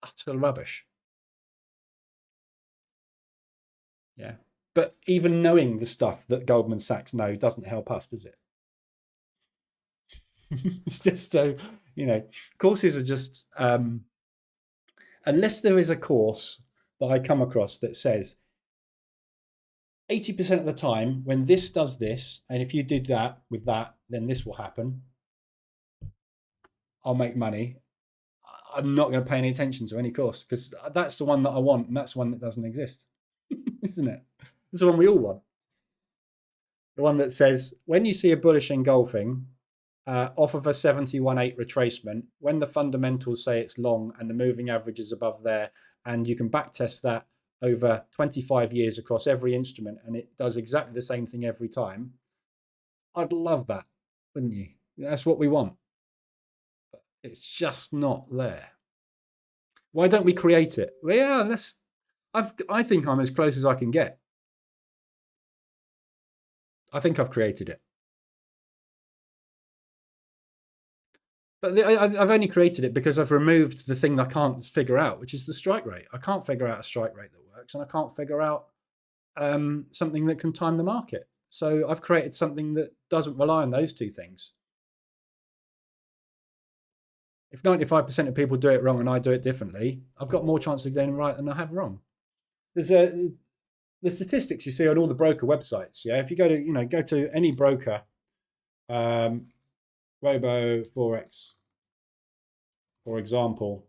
Utter rubbish. Yeah. But even knowing the stuff that Goldman Sachs know doesn't help us, does it? It's just so, courses are just, unless there is a course that I come across that says 80% of the time when this does this, and if you did that with that, then this will happen, I'll make money. I'm not going to pay any attention to any course because that's the one that I want, and that's the one that doesn't exist, isn't it? It's the one we all want. The one that says, when you see a bullish engulfing off of a 71.8 retracement, when the fundamentals say it's long and the moving average is above there, and you can backtest that over 25 years across every instrument, and it does exactly the same thing every time, I'd love that, wouldn't you? That's what we want. But it's just not there. Why don't we create it? Well, yeah, I think I'm as close as I can get. I think I've created it. But I've only created it because I've removed the thing that I can't figure out, which is the strike rate. I can't figure out a strike rate that works, and I can't figure out something that can time the market. So I've created something that doesn't rely on those two things. If 95% of people do it wrong and I do it differently, I've got more chance of getting right than I have wrong. There's the statistics you see on all the broker websites. Yeah, if you go to any broker, Robo Forex, for example,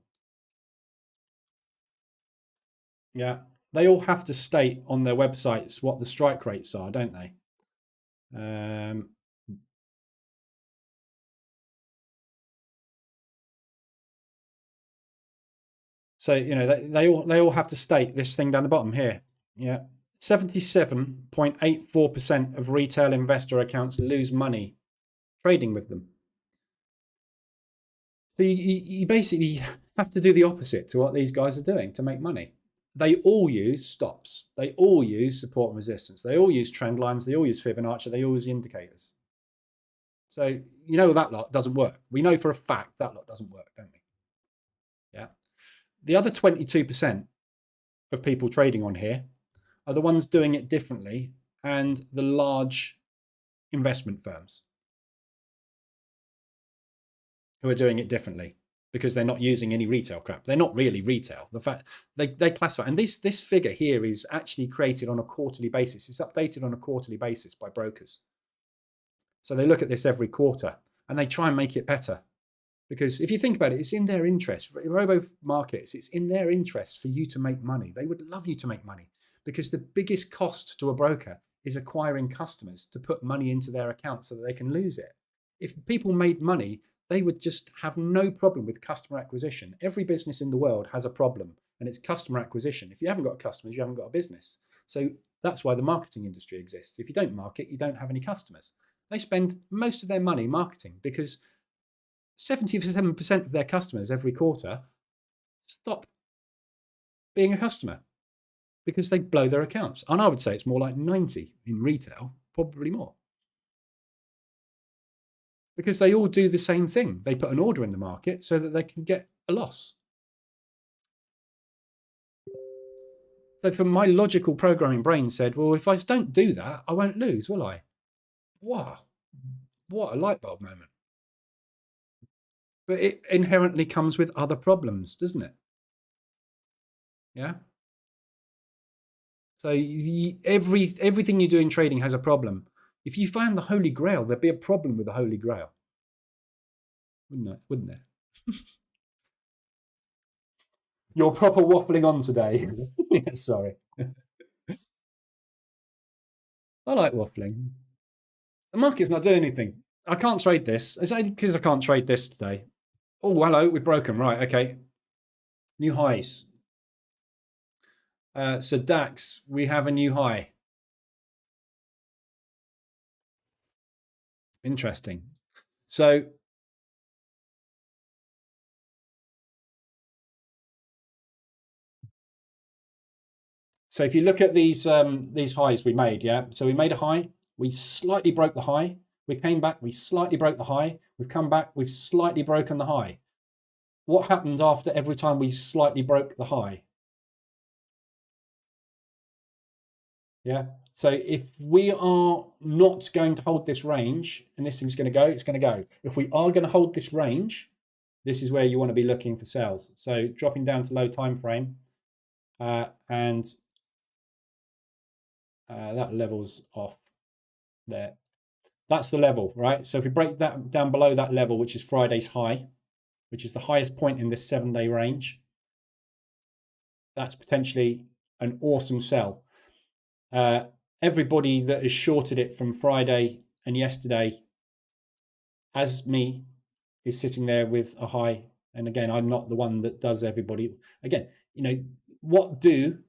yeah, they all have to state on their websites what the strike rates are, don't they? So they all have to state this thing down the bottom here. Yeah, 77.84% of retail investor accounts lose money trading with them. So you basically have to do the opposite to what these guys are doing to make money. They all use stops. They all use support and resistance. They all use trend lines. They all use Fibonacci. They all use indicators. So that lot doesn't work. We know for a fact that lot doesn't work, don't we? Yeah. The other 22% of people trading on here are the ones doing it differently, and the large investment firms who are doing it differently because they're not using any retail crap. They're not really retail. The fact they classify, and this figure here is actually created on a quarterly basis. It's updated on a quarterly basis by brokers. So they look at this every quarter and they try and make it better. Because if you think about it, it's in their interest. Robo markets, it's in their interest for you to make money. They would love you to make money because the biggest cost to a broker is acquiring customers to put money into their account so that they can lose it. If people made money, they would just have no problem with customer acquisition. Every business in the world has a problem, and it's customer acquisition. If you haven't got customers, you haven't got a business. So that's why the marketing industry exists. If you don't market, you don't have any customers. They spend most of their money marketing because 77% of their customers every quarter stop being a customer because they blow their accounts. And I would say it's more like 90 in retail, probably more. Because they all do the same thing. They put an order in the market so that they can get a loss. So from my logical programming brain said, well, if I don't do that, I won't lose, will I? Wow, what a light bulb moment. But it inherently comes with other problems, doesn't it? Yeah. So everything you do in trading has a problem. If you found the Holy Grail, there'd be a problem with the Holy Grail. Wouldn't there? You're proper waffling on today. Yeah, sorry. I like waffling. The market's not doing anything. I can't trade this. It's only because I can't trade this today. Oh, hello, we've broken. Right, okay. New highs. So DAX, we have a new high. Interesting. So if you look at these highs we made, yeah. So we made a high, we slightly broke the high, we came back, we slightly broke the high, we've come back, we've slightly broken the high. What happened after every time we slightly broke the high? Yeah. So if we are not going to hold this range and this thing's going to go, it's going to go. If we are going to hold this range, this is where you want to be looking for sales. So dropping down to low time frame, and that level's off there. That's the level, right? So if we break that down below that level, which is Friday's high, which is the highest point in this 7-day range, that's potentially an awesome sell. Everybody that has shorted it from Friday and yesterday, as me, is sitting there with a high. And again, I'm not the one that does everybody. Again, you know, what do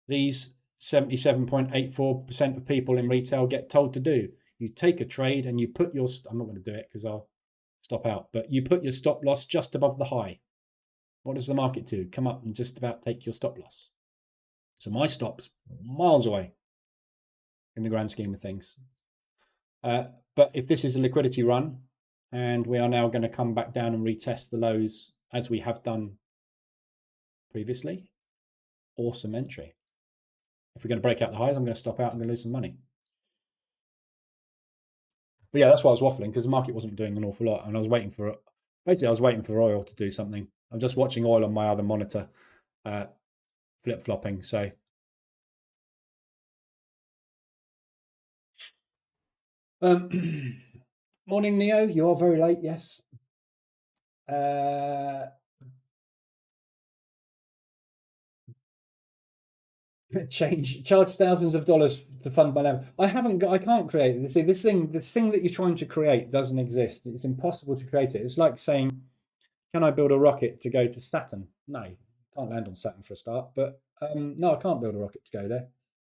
these 77.84% of people in retail get told to do? You take a trade and you put your, I'm not going to do it because I'll stop out, but you put your stop loss just above the high. What does the market do? Come up and just about take your stop loss. So my stop's miles away in the grand scheme of things. But if this is a liquidity run and we are now going to come back down and retest the lows as we have done previously, awesome entry. If we're going to break out the highs, I'm going to stop out and going to lose some money. But yeah, that's why I was waffling, because the market wasn't doing an awful lot and I was waiting for it. Basically, I was waiting for oil to do something. I'm just watching oil on my other monitor, flip-flopping. So morning, Neo. You are very late. Yes. Charge thousands of dollars to fund my lab. I can't create it. See, this thing that you're trying to create doesn't exist. It's impossible to create it. It's like saying, can I build a rocket to go to Saturn? No, you can't land on Saturn for a start. But no, I can't build a rocket to go there.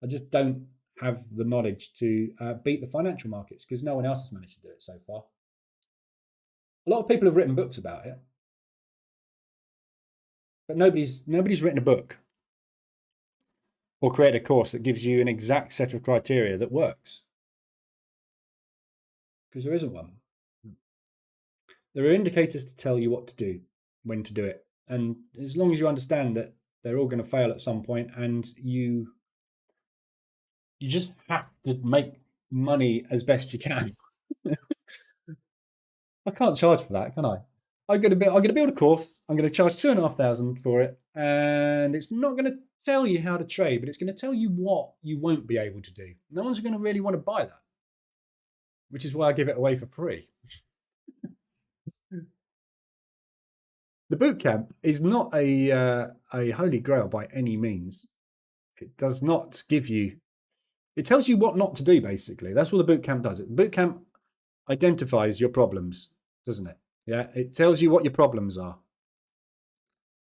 I just don't have the knowledge to beat the financial markets because no one else has managed to do it so far. A lot of people have written books about it, but nobody's written a book or create a course that gives you an exact set of criteria that works. Because there isn't one. There are indicators to tell you what to do, when to do it. And as long as you understand that they're all going to fail at some point and you just have to make money as best you can. I can't charge for that, can I? I'm going to build a course. I'm going to charge $2,500 for it. And it's not going to tell you how to trade, but it's going to tell you what you won't be able to do. No one's going to really want to buy that, which is why I give it away for free. The bootcamp is not a holy grail by any means. It does not give you, it tells you what not to do, basically. That's what the bootcamp does. The bootcamp identifies your problems, doesn't it? Yeah, it tells you what your problems are.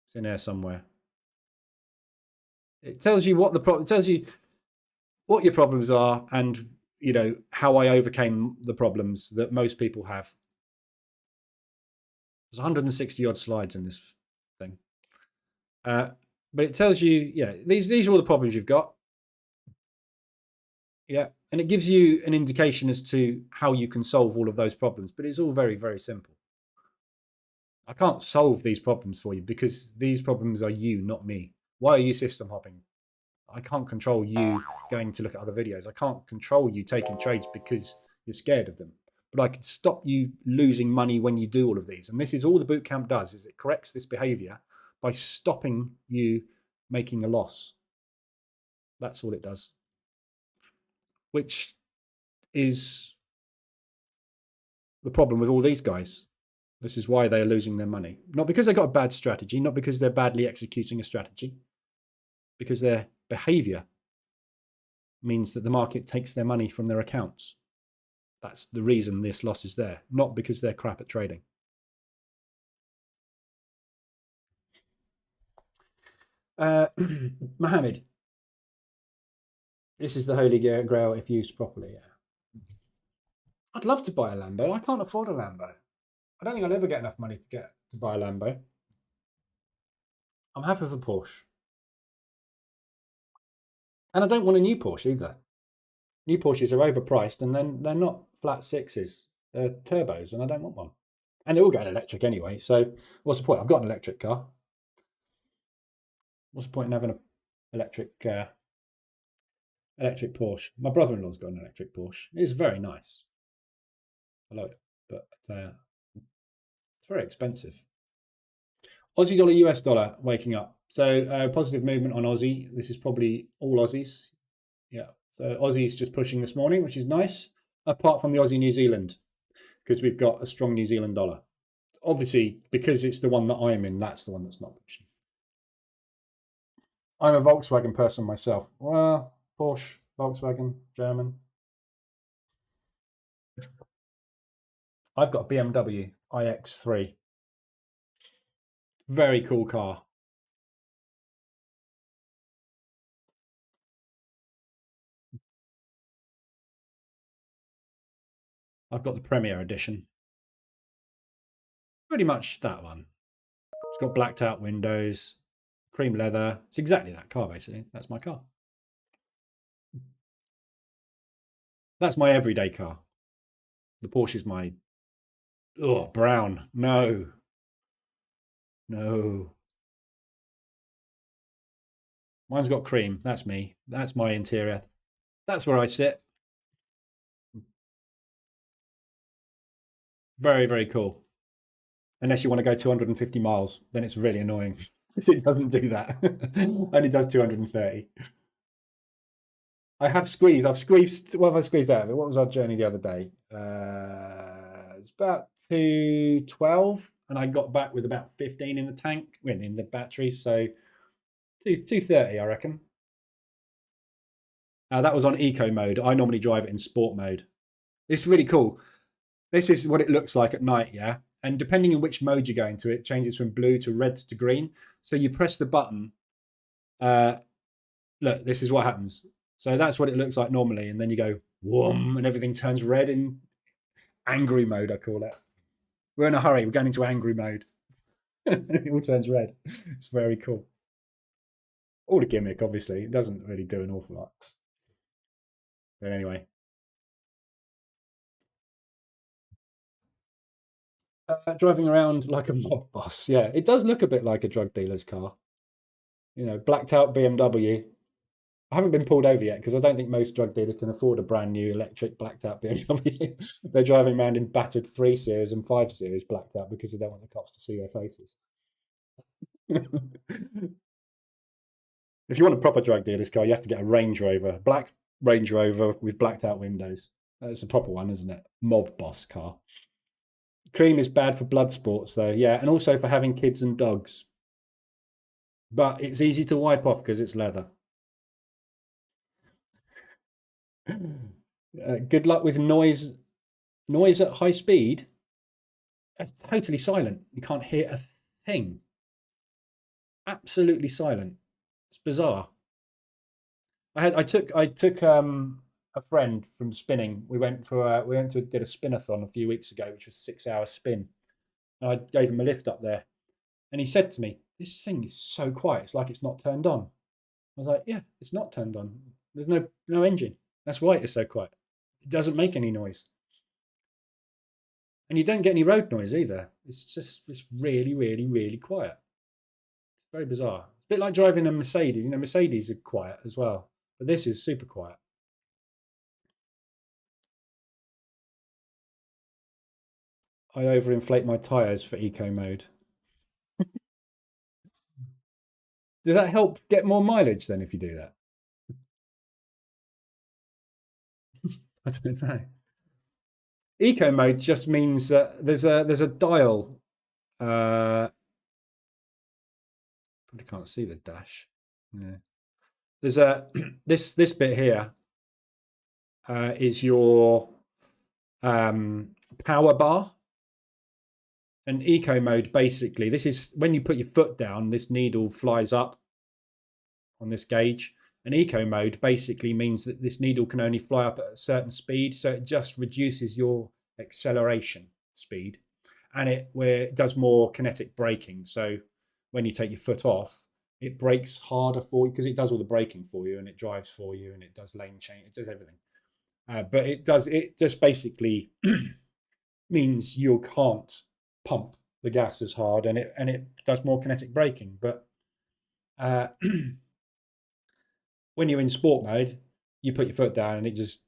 It's in there somewhere. It tells you what it tells you what your problems are and, you know, how I overcame the problems that most people have. There's 160 odd slides in this thing. But it tells you, yeah, these are all the problems you've got. Yeah, and it gives you an indication as to how you can solve all of those problems, but it's all very, very simple. I can't solve these problems for you because these problems are you, not me. Why are you system hopping? I can't control you going to look at other videos. I can't control you taking trades because you're scared of them. But I can stop you losing money when you do all of these. And this is all the bootcamp does, is it corrects this behavior by stopping you making a loss. That's all it does. Which is the problem with all these guys. This is why they are losing their money. Not because they got a bad strategy, not because they're badly executing a strategy, because their behavior means that the market takes their money from their accounts. That's the reason this loss is there, not because they're crap at trading. Mohammed, this is the holy grail if used properly. Yeah. I'd love to buy a Lambo. I can't afford a Lambo. I don't think I'll ever get enough money to buy a Lambo. I'm happy with a Porsche. And I don't want a new Porsche either. New Porsches are overpriced, and then they're not flat sixes. They're turbos, and I don't want one. And they're all going electric anyway, so what's the point? I've got an electric car. What's the point in having an electric Porsche? My brother-in-law's got an electric Porsche. It's very nice. I love it, but it's very expensive. Aussie dollar, US dollar waking up. So positive movement on Aussie. This is probably all Aussies. Yeah. So Aussie's just pushing this morning, which is nice, apart from the Aussie New Zealand, because we've got a strong New Zealand dollar. Obviously, because it's the one that I'm in, that's the one that's not pushing. I'm a Volkswagen person myself. Well, Porsche, Volkswagen, German. I've got a BMW iX3. Very cool car. I've got the Premier Edition. Pretty much that one. It's got blacked out windows, cream leather. It's exactly that car, basically. That's my car. That's my everyday car. The Porsche is my... Oh, brown. No. No. Mine's got cream. That's me. That's my interior. That's where I sit. Very, very cool. Unless you want to go 250 miles, then it's really annoying. It doesn't do that. Only does 230. I have squeezed. What have I squeezed out of it? What was our journey the other day? It's about 212, and I got back with about 15 in the tank, in the battery. So 230, I reckon. That was on eco mode. I normally drive it in sport mode. It's really cool. This is what it looks like at night, yeah? And depending on which mode you go into, it changes from blue to red to green. So you press the button. Look, this is what happens. So that's what it looks like normally. And then you go, whoom, and everything turns red in angry mode, I call it. We're in a hurry. We're going into angry mode. It all turns red. It's very cool. All a gimmick, obviously. It doesn't really do an awful lot. But anyway. Driving around like a mob boss. Yeah, it does look a bit like a drug dealer's car. You know, blacked out BMW. I haven't been pulled over yet because I don't think most drug dealers can afford a brand new electric blacked out BMW. They're driving around in battered 3 Series and 5 Series blacked out because they don't want the cops to see their faces. If you want a proper drug dealer's car, you have to get a Range Rover, black Range Rover with blacked out windows. That's a proper one, isn't it? Mob boss car. Cream is bad for blood sports, though. Yeah, and also for having kids and dogs. But it's easy to wipe off because it's leather. Good luck with noise. Noise at high speed. Totally silent. You can't hear a thing. Absolutely silent. It's bizarre. I took a friend from spinning. We did a spinathon a few weeks ago, which was a 6-hour spin. And I gave him a lift up there, and he said to me, "This thing is so quiet. It's like it's not turned on." I was like, "Yeah, it's not turned on. There's no engine. That's why it's so quiet. It doesn't make any noise, and you don't get any road noise either. It's really, really, really quiet. It's very bizarre. It's a bit like driving a Mercedes. You know, Mercedes are quiet as well, but this is super quiet." I overinflate my tyres for eco mode. Does that help get more mileage then if you do that? I don't know. Eco mode just means that there's a dial. Probably can't see the dash. Yeah. There's this bit here is your power bar. And eco mode, basically, this is when you put your foot down, this needle flies up on this gauge. And eco mode basically means that this needle can only fly up at a certain speed, so it just reduces your acceleration speed, and it does more kinetic braking. So when you take your foot off, it brakes harder for you because it does all the braking for you, and it drives for you, and it does lane change, it does everything. But it just basically means you can't pump the gas as hard, and it does more kinetic braking. But when you're in sport mode, you put your foot down and it just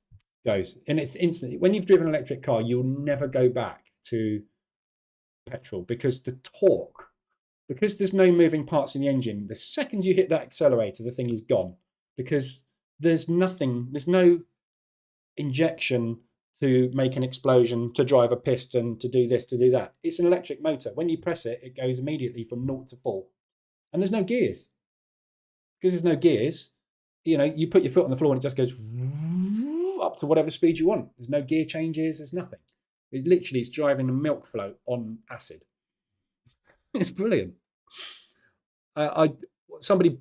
goes, and it's instantly. When you've driven an electric car, you'll never go back to petrol because the torque, because there's no moving parts in the engine, the second you hit that accelerator, the thing is gone, because there's no injection to make an explosion, to drive a piston, to do this, to do that. It's an electric motor. When you press it, it goes immediately from 0 to full. And there's no gears. Because there's no gears, you put your foot on the floor and it just goes up to whatever speed you want. There's no gear changes, there's nothing. It literally is driving a milk float on acid. It's brilliant. Somebody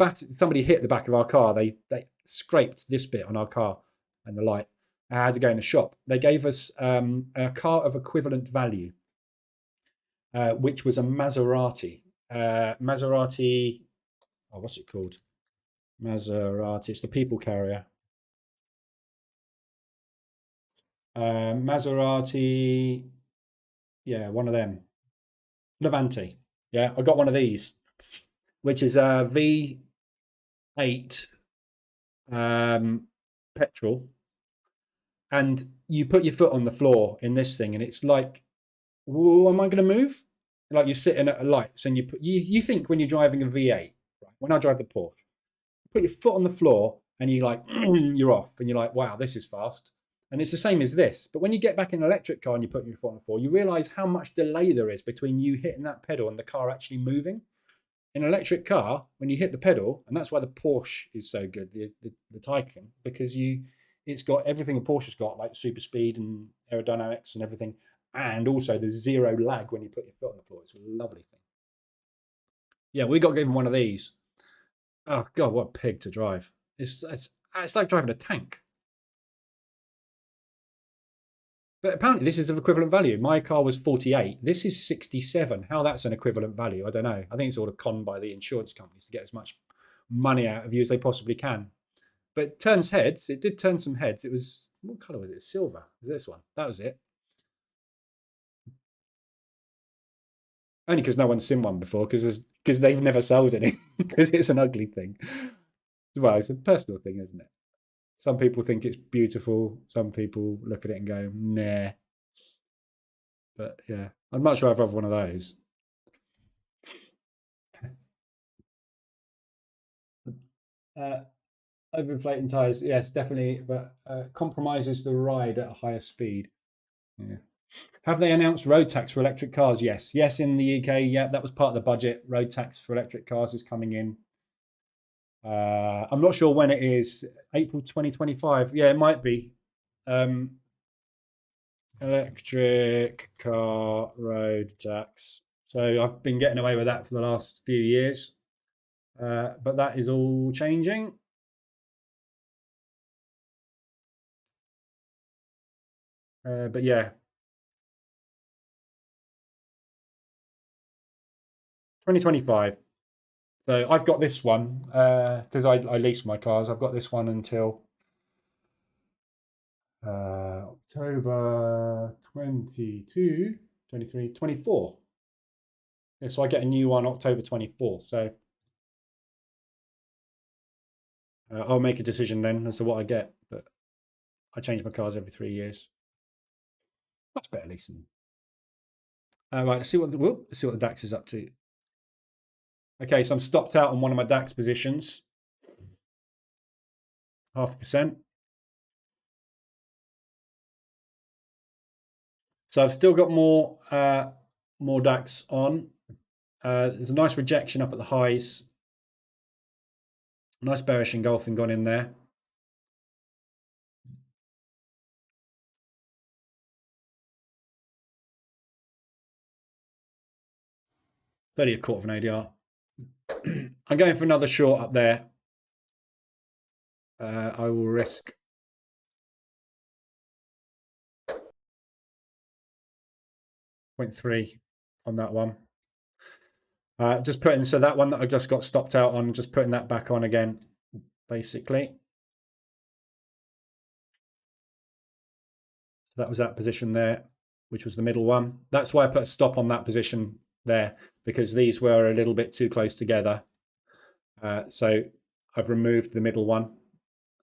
hit the back of our car. They scraped this bit on our car and the light. I had to go in the shop. They gave us a car of equivalent value, which was a Maserati. Maserati, what's it called? Maserati, it's the people carrier. Maserati, yeah, one of them. Levante, yeah, I got one of these, which is a V8 petrol. And you put your foot on the floor in this thing, and it's like, whoa, am I going to move? Like you're sitting at lights, and you think when you're driving a V8, right? When I drive the Porsche, you put your foot on the floor, and you're like, you're off, and you're like, wow, this is fast. And it's the same as this. But when you get back in an electric car and you put your foot on the floor, you realize how much delay there is between you hitting that pedal and the car actually moving. In an electric car, when you hit the pedal, and that's why the Porsche is so good, the Taycan, because it's got everything a Porsche's got, like super speed and aerodynamics and everything, and also there's zero lag when you put your foot on the floor. It's a lovely thing. Yeah, we got given one of these. Oh God, what a pig to drive! It's like driving a tank. But apparently this is of equivalent value. My car was 48. This is 67. How that's an equivalent value, I don't know. I think it's all a con by the insurance companies to get as much money out of you as they possibly can. But it turns heads. It did turn some heads. It was, what colour was it? Silver. Was this one? That was it. Only because no one's seen one before, because they've never sold any, because it's an ugly thing. Well, it's a personal thing, isn't it? Some people think it's beautiful. Some people look at it and go, nah. But yeah, I'd much rather have one of those. Overinflating tyres, yes, definitely, but compromises the ride at a higher speed. Yeah. Have they announced road tax for electric cars? Yes. Yes, in the UK, yeah, that was part of the budget. Road tax for electric cars is coming in. I'm not sure when it is. April 2025. Yeah, it might be. Electric car road tax. So I've been getting away with that for the last few years. But that is all changing. But yeah. 2025. So I've got this one because I lease my cars. I've got this one until October 22, 23, 24. Yeah, so I get a new one October 24. So I'll make a decision then as to what I get. But I change my cars every 3 years. Much better leasing. Right, let's see what the DAX is up to. Okay, so I'm stopped out on one of my DAX positions. 0.5%. So I've still got more DAX on. There's a nice rejection up at the highs. Nice bearish engulfing gone in there. barely a quarter of an ADR. I'm going for another short up there. I will risk 0.3 on that one. Just putting, so that one that I just got stopped out on, just putting that back on again, basically. So that was that position there, which was the middle one. That's why I put a stop on that position there, because these were a little bit too close together. So I've removed the middle one,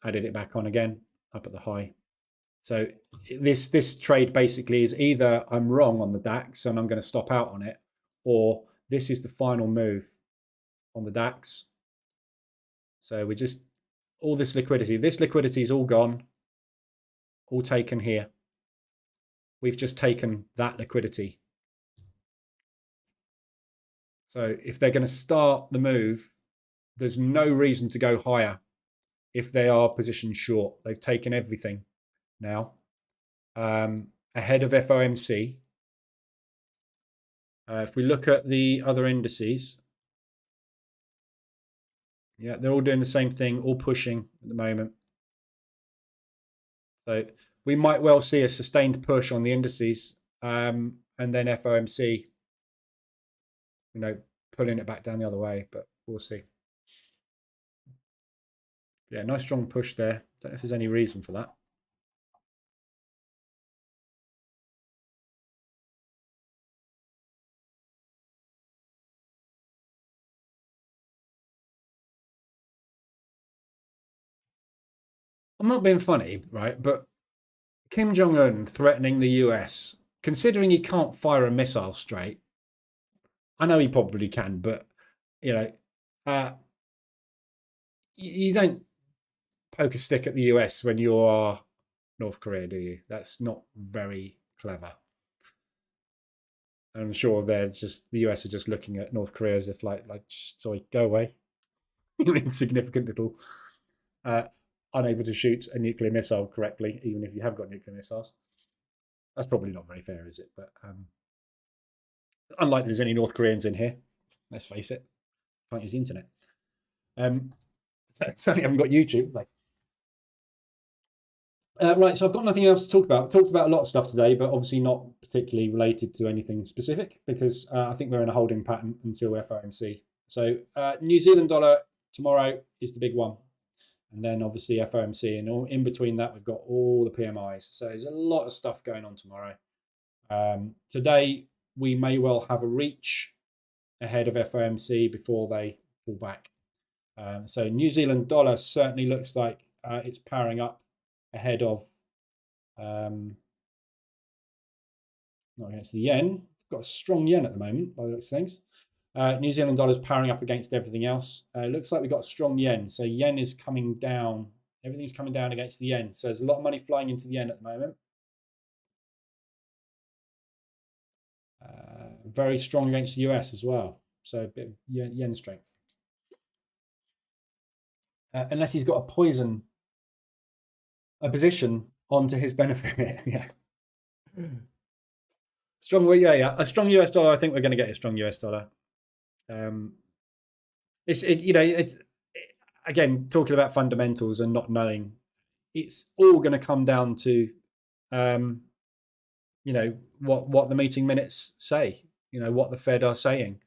added it back on again, up at the high. So this trade basically is either I'm wrong on the DAX and I'm going to stop out on it, or this is the final move on the DAX. So we just, all this liquidity is all gone, all taken here. We've just taken that liquidity. So if they're going to start the move, there's no reason to go higher if they are positioned short. They've taken everything now, ahead of FOMC. If we look at the other indices, yeah, they're all doing the same thing, all pushing at the moment. So we might well see a sustained push on the indices, and then FOMC, you know, pulling it back down the other way, but we'll see. Yeah, nice strong push there. Don't know if there's any reason for that. I'm not being funny, right? But Kim Jong-un threatening the US, considering he can't fire a missile straight. I know he probably can, but, you know, you don't poke a stick at the US when you are North Korea, do you? That's not very clever. I'm sure they're just, the US are just looking at North Korea as if like sorry, go away. You insignificant little, unable to shoot a nuclear missile correctly, even if you have got nuclear missiles. That's probably not very fair, is it? But unlikely there's any North Koreans in here. Let's face it. Can't use the internet. Certainly haven't got YouTube. Like. Right, so I've got nothing else to talk about. I've talked about a lot of stuff today, but obviously not particularly related to anything specific, because I think we're in a holding pattern until FOMC. So New Zealand dollar tomorrow is the big one. And then obviously FOMC, and all, in between that, we've got all the PMIs. So there's a lot of stuff going on tomorrow. Today, we may well have a reach ahead of FOMC before they pull back. So New Zealand dollar certainly looks like it's powering up ahead of, not against the yen. Got a strong yen at the moment by the looks of things. New Zealand dollar's powering up against everything else. Looks like we've got a strong yen. So yen is coming down. Everything's coming down against the yen. So there's a lot of money flying into the yen at the moment. Very strong against the US as well. So a bit of yen strength. Unless he's got a poison, a position onto his benefit. Yeah. Strong, yeah. A strong US dollar. I think we're going to get a strong US dollar. It's again, talking about fundamentals and not knowing, it's all going to come down to, you know, what the meeting minutes say, you know, what the Fed are saying.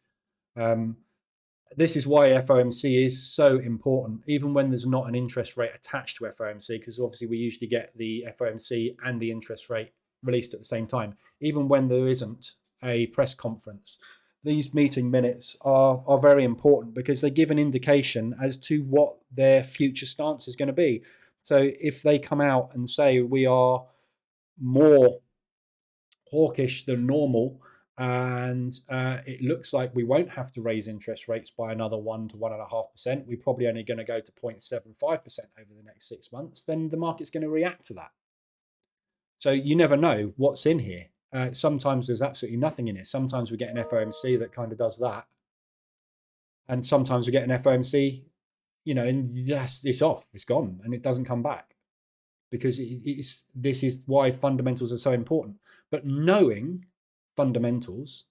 This is why FOMC is so important, even when there's not an interest rate attached to FOMC, because obviously we usually get the FOMC and the interest rate released at the same time. Even when there isn't a press conference, these meeting minutes are very important because they give an indication as to what their future stance is going to be. So if they come out and say we are more hawkish than normal, and it looks like we won't have to raise interest rates by another 1 to 1.5%, we're probably only going to go to 0.75% over the next 6 months, then the market's going to react to that. So you never know what's in here. Sometimes there's absolutely nothing in it. Sometimes we get an FOMC that kind of does that. And sometimes we get an FOMC, you know, and yes, it's off, it's gone, and it doesn't come back. Because this is why fundamentals are so important. But knowing fundamentals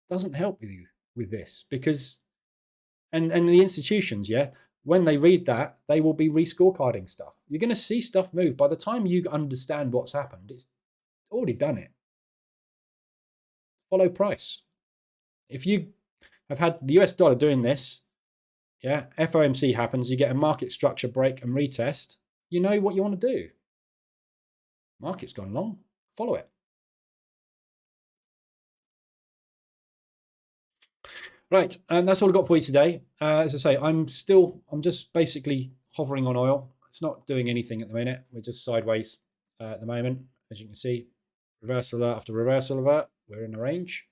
doesn't help you with this, because and the institutions, yeah, when they read that, they will be rescorecarding stuff. You're going to see stuff move. By the time you understand what's happened, it's already done it. Follow price. If you have had the US dollar doing this, yeah, FOMC happens, you get a market structure break and retest, you know what you want to do. Market's gone long, follow it. Right, and that's all I've got for you today. As I say, I'm just basically hovering on oil. It's not doing anything at the minute. We're just sideways at the moment, as you can see. Reversal alert after reversal alert. We're in the range.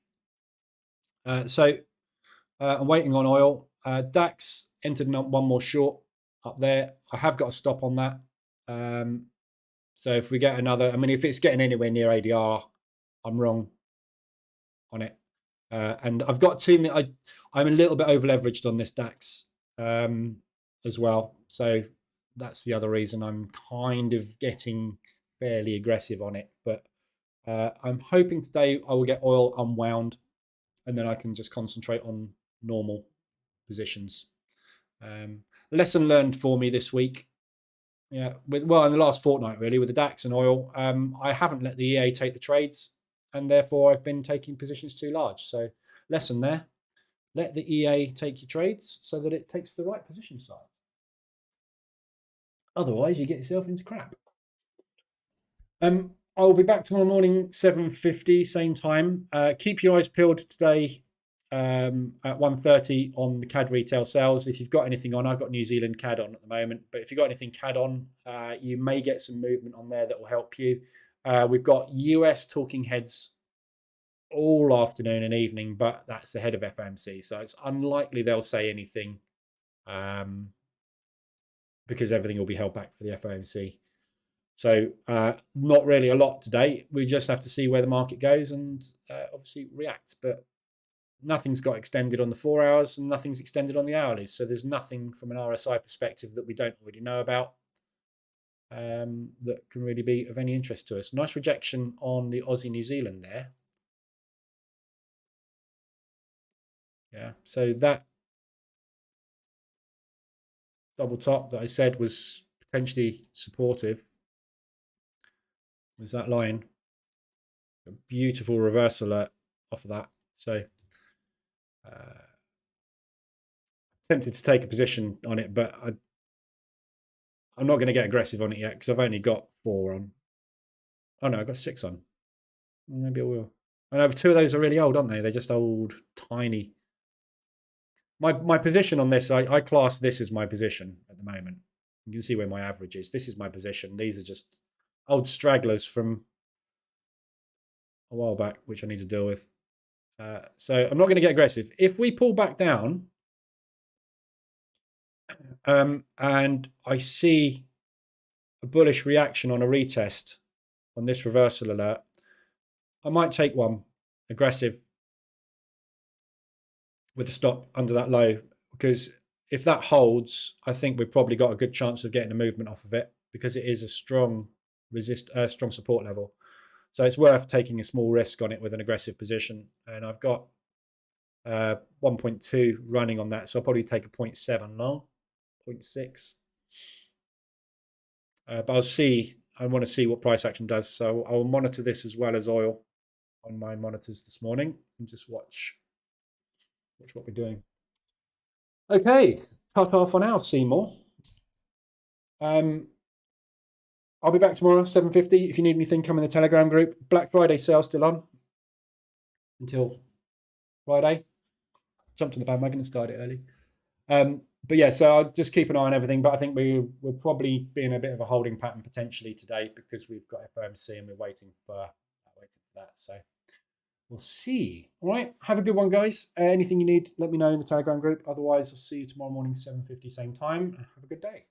So I'm waiting on oil. DAX entered one more short up there. I have got a stop on that. So if we get another, I mean, if it's getting anywhere near ADR, I'm wrong on it. And I've got I'm a little bit over leveraged on this DAX as well. So that's the other reason I'm kind of getting fairly aggressive on it. But I'm hoping today I will get oil unwound, and then I can just concentrate on normal positions. Lesson learned for me this week. Yeah, in the last fortnight really, with the DAX and oil, I haven't let the EA take the trades, and therefore I've been taking positions too large. So lesson there, let the EA take your trades so that it takes the right position size. Otherwise, you get yourself into crap. I'll be back tomorrow morning, 7:50, same time. Keep your eyes peeled today at 1:30 on the CAD retail sales. If you've got anything on, I've got New Zealand CAD on at the moment, but if you've got anything CAD on, you may get some movement on there that will help you. We've got US talking heads all afternoon and evening, but that's ahead of FOMC, so it's unlikely they'll say anything because everything will be held back for the FOMC. So not really a lot today. We just have to see where the market goes and obviously react. But nothing's got extended on the 4 hours and nothing's extended on the hourlies. So there's nothing from an RSI perspective that we don't already know about that can really be of any interest to us. Nice rejection on the Aussie New Zealand there. Yeah, so that double top that I said was potentially supportive was that line. A beautiful reversal alert off of that. So tempted to take a position on it, but I'm not going to get aggressive on it yet because I've only got 4 on. Oh no, I've got 6 on. Maybe I will. I know 2 of those are really old, aren't they? They're just old, tiny. My position on this, I class this as my position at the moment. You can see where my average is. This is my position. These are just old stragglers from a while back, which I need to deal with. So I'm not going to get aggressive. If we pull back down and I see a bullish reaction on a retest on this reversal alert, I might take one aggressive with a stop under that low, because if that holds, I think we've probably got a good chance of getting a movement off of it because it is a strong strong support level. So it's worth taking a small risk on it with an aggressive position. And I've got 1.2 running on that. So I'll probably take a 0.7 long, 0.6. But I want to see what price action does. So I'll monitor this as well as oil on my monitors this morning and just watch what we're doing. Okay, ta-ta for now, Seymour. I'll be back tomorrow, 7:50. If you need anything, come in the Telegram group. Black Friday sale still on until Friday. Jumped on the bandwagon and started early. But yeah, so I'll just keep an eye on everything. But I think we'll probably be in a bit of a holding pattern potentially today because we've got FOMC and we're waiting for that. So we'll see. All right, have a good one, guys. Anything you need, let me know in the Telegram group. Otherwise, I'll see you tomorrow morning, 7:50, same time. And have a good day.